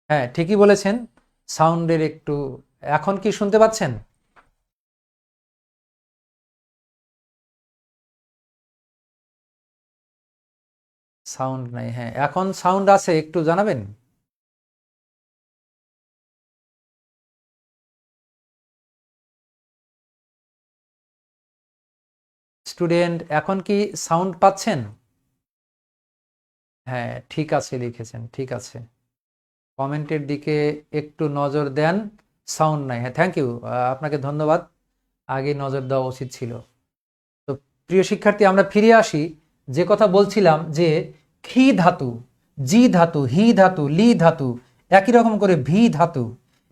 হ্যাঁ, ঠিকই বলেছেন। সাউন্ডের একটু, এখন কি শুনতে পাচ্ছেন? সাউন্ড নাই। হ্যাঁ, এখন সাউন্ড আছে, একটু জানাবেন। স্টুডেন্ট, এখন কি সাউন্ড পাচ্ছেন? হ্যাঁ, ঠিক আছে, লিখেছেন, ঠিক আছে। কমেন্টের দিকে একটু নজর দেন। সাউন্ড নাই। হ্যাঁ, থ্যাংক ইউ, আপনাকে ধন্যবাদ। আগে নজর দেওয়া উচিত ছিল। তো প্রিয় শিক্ষার্থী, আমরা ফিরে আসি। যে কথা বলছিলাম যে ক্ষি ধাতু, জি ধাতু, হি ধাতু, লি ধাতু, একই রকম করে ভি ধাতু,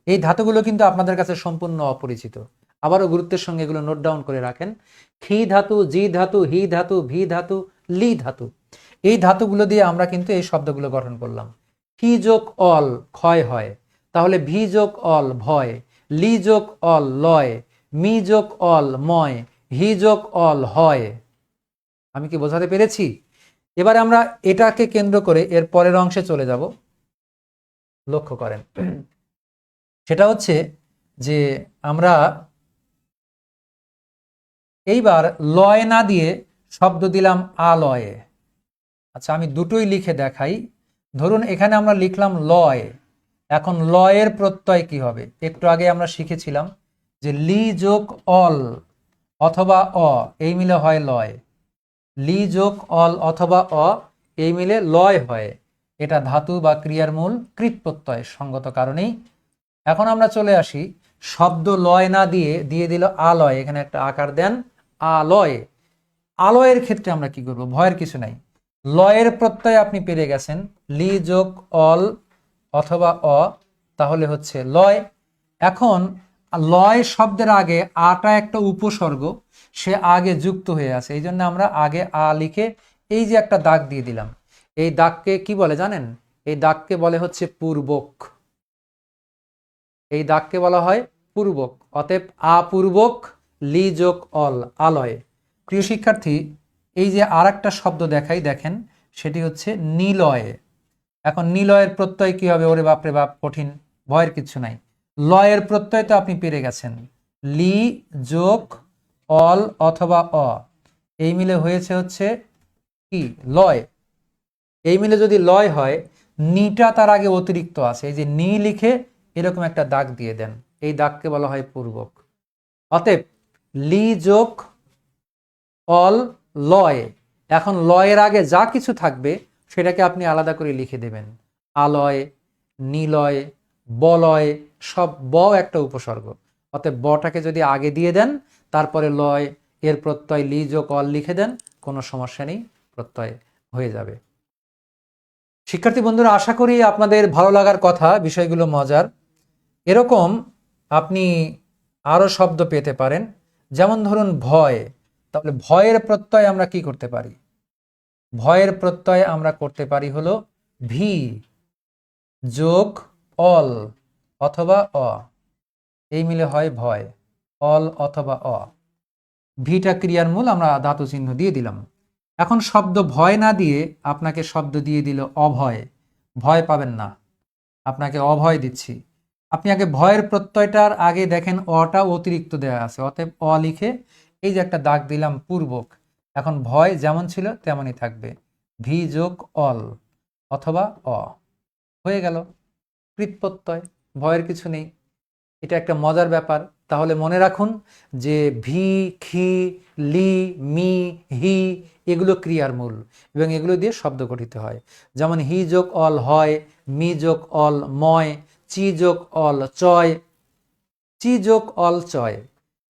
এই ধাতুগুলো কিন্তু আপনাদের কাছে সম্পূর্ণ অপরিচিত। আবারও গুরুত্বের সঙ্গে এগুলো নোট ডাউন করে রাখেন। ক্ষি ধাতু, জি ধাতু, হি ধাতু, ভি ধাতু, লি ধাতু, এই ধাতুগুলো দিয়ে আমরা কিন্তু এই শব্দগুলো গঠন করলাম। হি যোগ অল ক্ষয় হয়, তাহলে ভি যোগ অল ভয়, লি যোগ অল লয়, মি যোগ অল ময়, হি যোগ অল হয়। আমি কি বোঝাতে পেরেছি? এবারে আমরা এটাকে কেন্দ্র করে এর পরের অংশে চলে যাব। লক্ষ্য করেন, সেটা হচ্ছে যে আমরা এইবার লয় না দিয়ে শব্দ দিলাম আলয়ে। আচ্ছা, আমি দুটোই লিখে দেখাই। ধরুন এখানে আমরা লিখলাম লয়, এখন লয়ের প্রত্যয় কি হবে? একটু আগে আমরা শিখেছিলাম যে লি যোগ অল অথবা অ, এই মিলে হয় লয়। লি যোগ অল অথবা অ, এই মিলে লয় হয়। এটা ধাতু বা ক্রিয়ার মূল কৃৎ প্রত্যয় সঙ্গত কারণেই। এখন আমরা চলে আসি, শব্দ লয় না দিয়ে দিয়ে দিল আলয়, এখানে একটা আকার দেন আলয়। আলয়ের ক্ষেত্রে আমরা কি করব? ভয়ের কিছু নাই। লয়ের প্রত্যয় আপনি পেরে গেছেন, লি যোগ অল অথবা অ, তাহলে হচ্ছে লয়। এখন লয় শব্দের আগে আটা একটা উপসর্গ, সে আগে যুক্ত হয়ে আছে, এই জন্য আমরা আগে আ লিখে এই যে একটা দাগ দিয়ে দিলাম। এই দাগকে কি বলে জানেন? এই দাগকে বলে হচ্ছে পূর্বক। এই দাগকে বলা হয় পূর্বক। অতএব আপূর্বক লি যোগ অল, আলয়। প্রিয় শিক্ষার্থী, এই যে আর একটা শব্দ দেখাই, দেখেন, সেটি হচ্ছে নিলয়। এখন নিলয়ের প্রত্যয় কি হবে? ওরে বাপরে বাপ, কঠিন, ভয়ের কিছু নাই। লয়ের প্রত্যয় তো আপনি পেরে গেছেন, লি যোগ অল অথবা অ, এই মিলে হয়েছে হচ্ছে কি? লয়। এই মিলে যদি লয় হয়, নিটা তার আগে অতিরিক্ত আছে, এই যে নি লিখে এরকম একটা দাগ দিয়ে দেন, এই দাগকে বলা হয় পূর্বক। অতএব লি যোগ অল লয়। এখন লয়ের আগে যা কিছু থাকবে সেটাকে আপনি আলাদা করে লিখে দেবেন, আলয়, নিলয়, বলয়, সব ব একটা উপসর্গ। অতএব বটাকে যদি আগে দিয়ে দেন, তারপরে লয়, এর প্রত্যয় লি যোগ অল লিখে দেন, কোনো সমস্যা নেই, প্রত্যয় হয়ে যাবে। শিক্ষার্থী বন্ধুরা, আশা করি আপনাদের ভালো লাগার কথা, বিষয়গুলো মজার। এরকম আপনি আরো শব্দ পেতে পারেন, যেমন ধরুন ভয়। তাহলে ভয়ের প্রত্যয় আমরা কি করতে পারি? ভয়ের প্রত্যয় আমরা করতে পারি হলো ভি যোগ অল অথবা অ, এই মিলে হয় ভয়, অল অথবা অ। ভিটা ক্রিয়ার মূল, আমরা ধাতু চিহ্ন দিয়ে দিলাম। এখন শব্দ ভয় না দিয়ে আপনাকে শব্দ দিয়ে দিল অভয়। ভয় পাবেন না, আপনাকে অভয় দিচ্ছি। আপনি আগে ভয়ের প্রত্যয়টার আগে দেখেন অটা অতিরিক্ত দেওয়া আছে, অতএব অ লিখে এই যে একটা দাগ দিলাম পূর্বক। এখন ভয় যেমন ছিল তেমনই থাকবে, ভি যোগ অল অথবা অ, হয়ে গেল কৃৎপ্রত্যয়, ভয়ের কিছু নেই। এটা একটা মজার ব্যাপার। তাহলে মনে রাখুন যে ভি, খি, লি, মি, হি এগুলো ক্রিয়ার মূল এবং এগুলো দিয়ে শব্দ গঠিত হয়। যেমন হি যোগ অল হয়, মি যোগ অল ময়, চি যোগ অল চয়, চি যোগ অল চয়।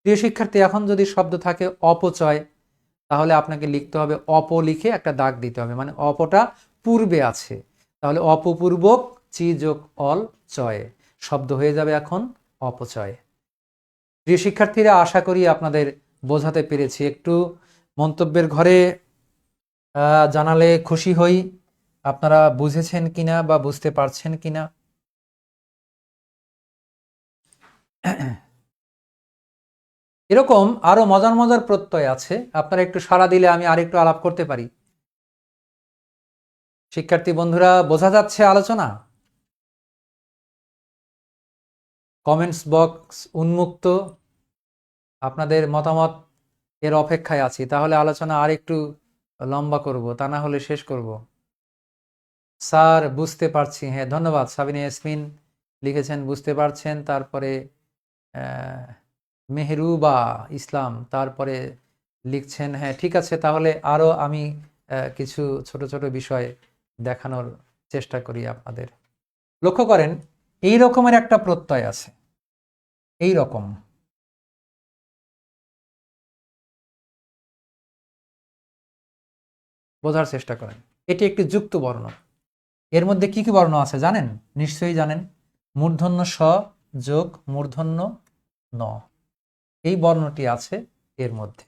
প্রিয় শিক্ষার্থী, এখন যদি শব্দ থাকে অপচয়, তাহলে আপনাকে লিখতে হবে অপ লিখে একটা দাগ দিতে হবে, মানে অপটা পূর্বে আছে, তাহলে অপপূর্বক চি যোগ অল চয়, শব্দ হয়ে যাবে এখন অপচয়। প্রিয় শিক্ষার্থীরা, আশা করি আপনাদের বোঝাতে পেরেছি। একটু মন্তব্যের ঘরে জানালে খুশি হই, আপনারা বুঝেছেন কিনা বা বুঝতে পারছেন কিনা। এরকম আরো মজার মজার প্রত্যয় আছে, আপনারা একটু সাড়া দিলে আমি আরেকটু আলাপ করতে পারি। শিক্ষার্থী বন্ধুরা, বোঝা যাচ্ছে আলোচনা? কমেন্টস বক্স উন্মুক্ত, আপনাদের মতামত এর অপেক্ষায় আছি। তাহলে আলোচনা আরেকটু লম্বা করব, তা না হলে শেষ করব। স্যার বুঝতে পারছি, হ্যাঁ ধন্যবাদ। সাবিনা ইয়াসমিন লিখেছেন বুঝতে পারছেন, তারপরে মেহরুবা ইসলাম তারপরে লিখছেন হ্যাঁ ঠিক আছে। তাহলে আরো আমি কিছু ছোট ছোট বিষয় দেখানোর চেষ্টা করি আপনাদের। লক্ষ্য করেন, এই রকমের একটা প্রত্যয় আছে, এই রকম, বোঝার চেষ্টা করেন। এটি একটি যুক্ত বর্ণ। এর মধ্যে কি কি বর্ণ আছে জানেন? নিশ্চয়ই জানেন। মূর্ধন্য স যোগ মূর্ধন্য ন, এই বর্ণটি আছে এর মধ্যে।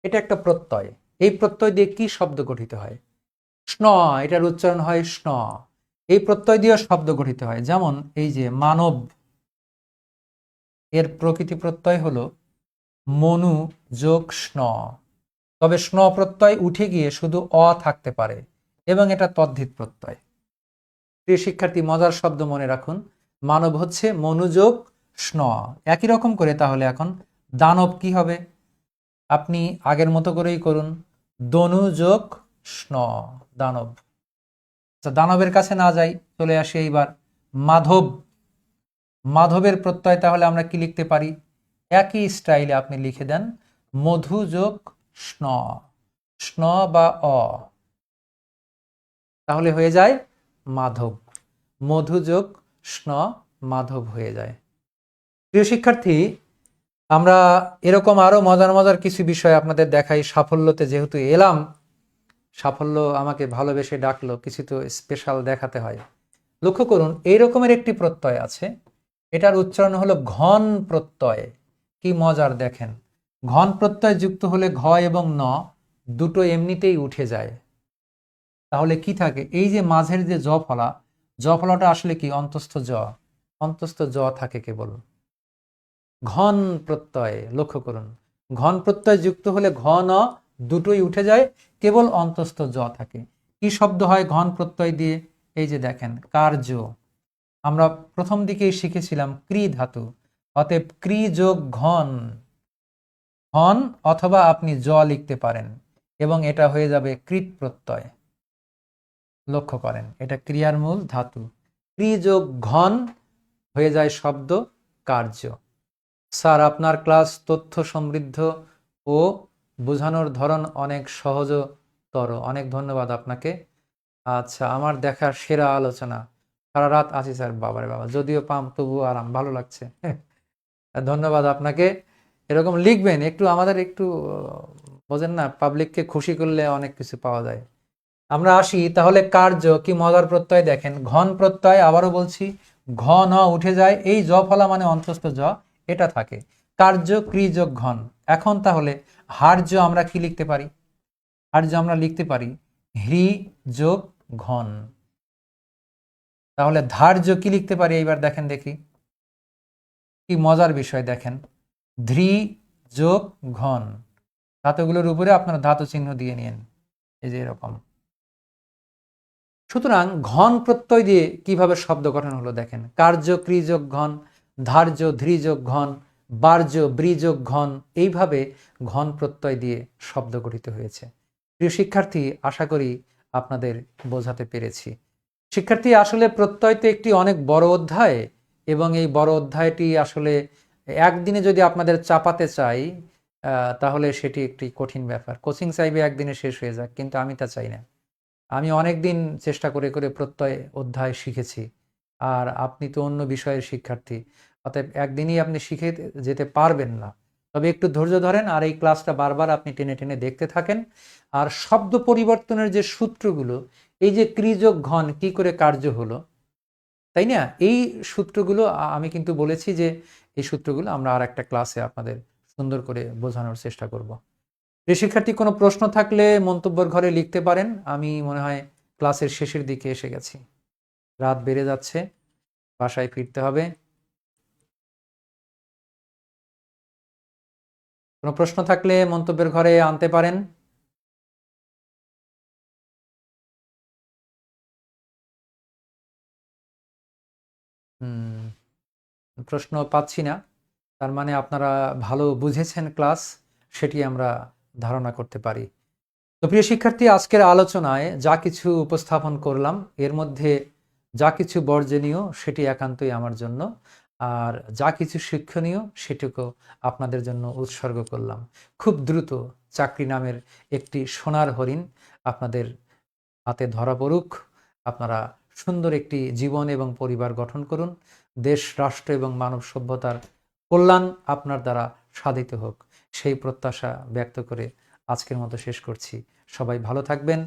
এটা একটা প্রত্যয়। এই প্রত্যয় দিয়ে কি শব্দ গঠিত হয়? স্ন, এটার উচ্চারণ হয় স্ন। এই প্রত্যয় দিয়ে শব্দ গঠিত হয়, যেমন এই যে মানব, এর প্রকৃতি প্রত্যয় হলো মনু যোগ স্ন, তবে স্ন প্রত্যয় উঠে গিয়ে শুধু অ থাকতে পারে এবং এটা তদ্ধিত প্রত্যয়। প্রিয় শিক্ষার্থী, মজার শব্দ মনে রাখুন, মানব হচ্ছে মনোযোগ স্ন। একই রকম করে তাহলে এখন দানব কি হবে? আপনি আগের মতো করেই করুন, দনু যোগ স্ন, দানব। আচ্ছা, দানবের কাছে না যাই, চলে আসি এইবার মাধব। মাধবের প্রত্যয় তাহলে আমরা কি লিখতে পারি? একই স্টাইলে আপনি লিখে দেন মধু যোগ স্ন, স্ন বা অ, তাহলে হয়ে যায় মাধব। মধু যোগ স্ন, মাধব হয়ে যায়। প্রিয় শিক্ষার্থী, আমরা এরকম আরো মজার মজার কিছু বিষয় আপনাদের দেখাই। সাফল্যতে যেহেতু এলাম, সাফল্য আমাকে ভালোবেসে ডাকলো, কিছু তো স্পেশাল দেখাতে হয়। লক্ষ্য করুন, এই রকমের একটি প্রত্যয় আছে, এটার উচ্চারণ হলো ঘন প্রত্যয়। কি মজার দেখেন, ঘন প্রত্যয় যুক্ত হলে ঘ এবং ন দুটো এমনিতেই উঠে যায়। তাহলে কি থাকে, এই যে মাঝের যে জ ফলা, জ ফলাটা আসলে কি অন্তস্থ জ, অন্তস্থ জ থাকে কেবল। ঘন প্রত্যয়, লক্ষ্য করুন, ঘন প্রত্যয় যুক্ত হলে ঘ ন দুটোই উঠে যায়, কেবল অন্তস্থ জ থাকে। কি শব্দ হয় ঘন প্রত্যয় দিয়ে? এই যে দেখেন, কার্য। আমরা প্রথম দিকেই শিখেছিলাম ক্রি ধাতু, অতএব ক্রি যোগ ঘন, ঘন অথবা আপনি জ লিখতে পারেন এবং এটা হয়ে যাবে কৃত প্রত্যয়। লক্ষ্য করেন, এটা ক্রিয়ার মূল ধাতু। ক্রি যোগ ঘন হয়ে যায় শব্দ কার্য। স্যার, আপনার ক্লাস তথ্য সমৃদ্ধ ও বোঝানোর ধরন অনেক সহজতর, অনেক ধন্যবাদ আপনাকে। আচ্ছা, আমার দেখার সেরা আলোচনা, সারা রাত আছি স্যার। বাবারে বাবা, যদিও পাম তবুও আরাম, ভালো লাগছে। ধন্যবাদ আপনাকে। এরকম লিখবেন, একটু আমাদের একটু বোঝেন না, পাবলিককে খুশি করলে অনেক কিছু পাওয়া যায়। আমরা আসি তাহলে কার্য। কি মজার প্রত্যয় দেখেন, ঘন প্রত্যয়, আবারও বলছি, ঘ ন উঠে যায়, এই জ ফলা মানে অন্তস্থ জ, এটা থাকে। কার্য ক্রি যোগ ঘন। এখন তাহলে হার্য আমরা কি লিখতে পারি? হার্য আমরা লিখতে পারি হ্রি যোগ ঘন। তাহলে ধার্য কি লিখতে পারি এইবার দেখেন দেখি, কি মজার বিষয় দেখেন, ধ্রি যোগ ঘন। ধাতুগুলোর উপরে আপনারা ধাতু চিহ্ন দিয়ে নিন, এই যে এরকম। সুতরাং ঘন প্রত্যয় দিয়ে কিভাবে শব্দ গঠন হলো দেখেন, কার্য ক্রি যোগ ঘন, ধার্য ধ্রি যোগ ঘন, বার্য ব্রি যোগ ঘন, এইভাবে ঘন প্রত্যয় দিয়ে শব্দ গঠিত হয়েছে। প্রিয় শিক্ষার্থী, আশা করি আপনাদের বোঝাতে পেরেছি। শিক্ষার্থী, আসলে প্রত্যয় তো একটি অনেক বড় অধ্যায়, এবং এই বড় অধ্যায়টি আসলে একদিনে যদি আপনাদের চাপাতে চাই তাহলে সেটি একটি কঠিন ব্যাপার। কোচিং চাইবে একদিনে শেষ হয়ে যাক, কিন্তু আমি তা চাই না। আমি অনেক দিন চেষ্টা করে করে প্রত্যয় অধ্যায় শিখেছি, আর আপনি তো অন্য বিষয়ের শিক্ষার্থী, অতএব একদিনই আপনি শিখে যেতে পারবেন না। তবে একটু ধৈর্য ধরেন, আর এই ক্লাসটা বারবার আপনি টেনে টেনে দেখতে থাকেন। আর শব্দ পরিবর্তনের যে সূত্রগুলো, এই যে ক্রি যোগ ঘন কি করে কার্য হলো, তাই না, এই সূত্রগুলো আমি কিন্তু বলেছি যে এই সূত্রগুলো আমরা আর একটা ক্লাসে আপনাদের সুন্দর করে বোঝানোর চেষ্টা করব। প্রিয় শিক্ষার্থী, কোনো প্রশ্ন থাকলে মন্তব্যের ঘরে লিখতে পারেন। আমি মনে হয় ক্লাসের শেষের দিকে এসে গেছি, রাত বেড়ে যাচ্ছে, বাসায় ফিরতে হবে। কোনো প্রশ্ন থাকলে মন্তব্যের ঘরে আনতে পারেন। প্রশ্ন পাচ্ছি না, তার মানে আপনারা ভালো বুঝেছেন ক্লাস, সেটি আমরা ধারণা করতে পারি। তো প্রিয় শিক্ষার্থী, আজকের আলোচনায় যা কিছু উপস্থাপন করলাম, এর মধ্যে যা কিছু বর্জনীয় সেটি একান্তই আমার জন্য, আর যা কিছু শিক্ষণীয় সেটুকু আপনাদের জন্য উৎসর্গ করলাম। খুব দ্রুত চাকরি নামের একটি সোনার হরিণ আপনাদের হাতে ধরা পড়ুক, আপনারা সুন্দর একটি জীবন এবং পরিবার গঠন করুন, দেশ রাষ্ট্র এবং মানব সভ্যতার কল্যাণ আপনার দ্বারা সাধিত হোক, সেই প্রত্যাশা ব্যক্ত করে আজকের মতো শেষ করছি। সবাই ভালো থাকবেন,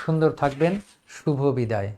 সুন্দর থাকবেন, শুভ বিদায়।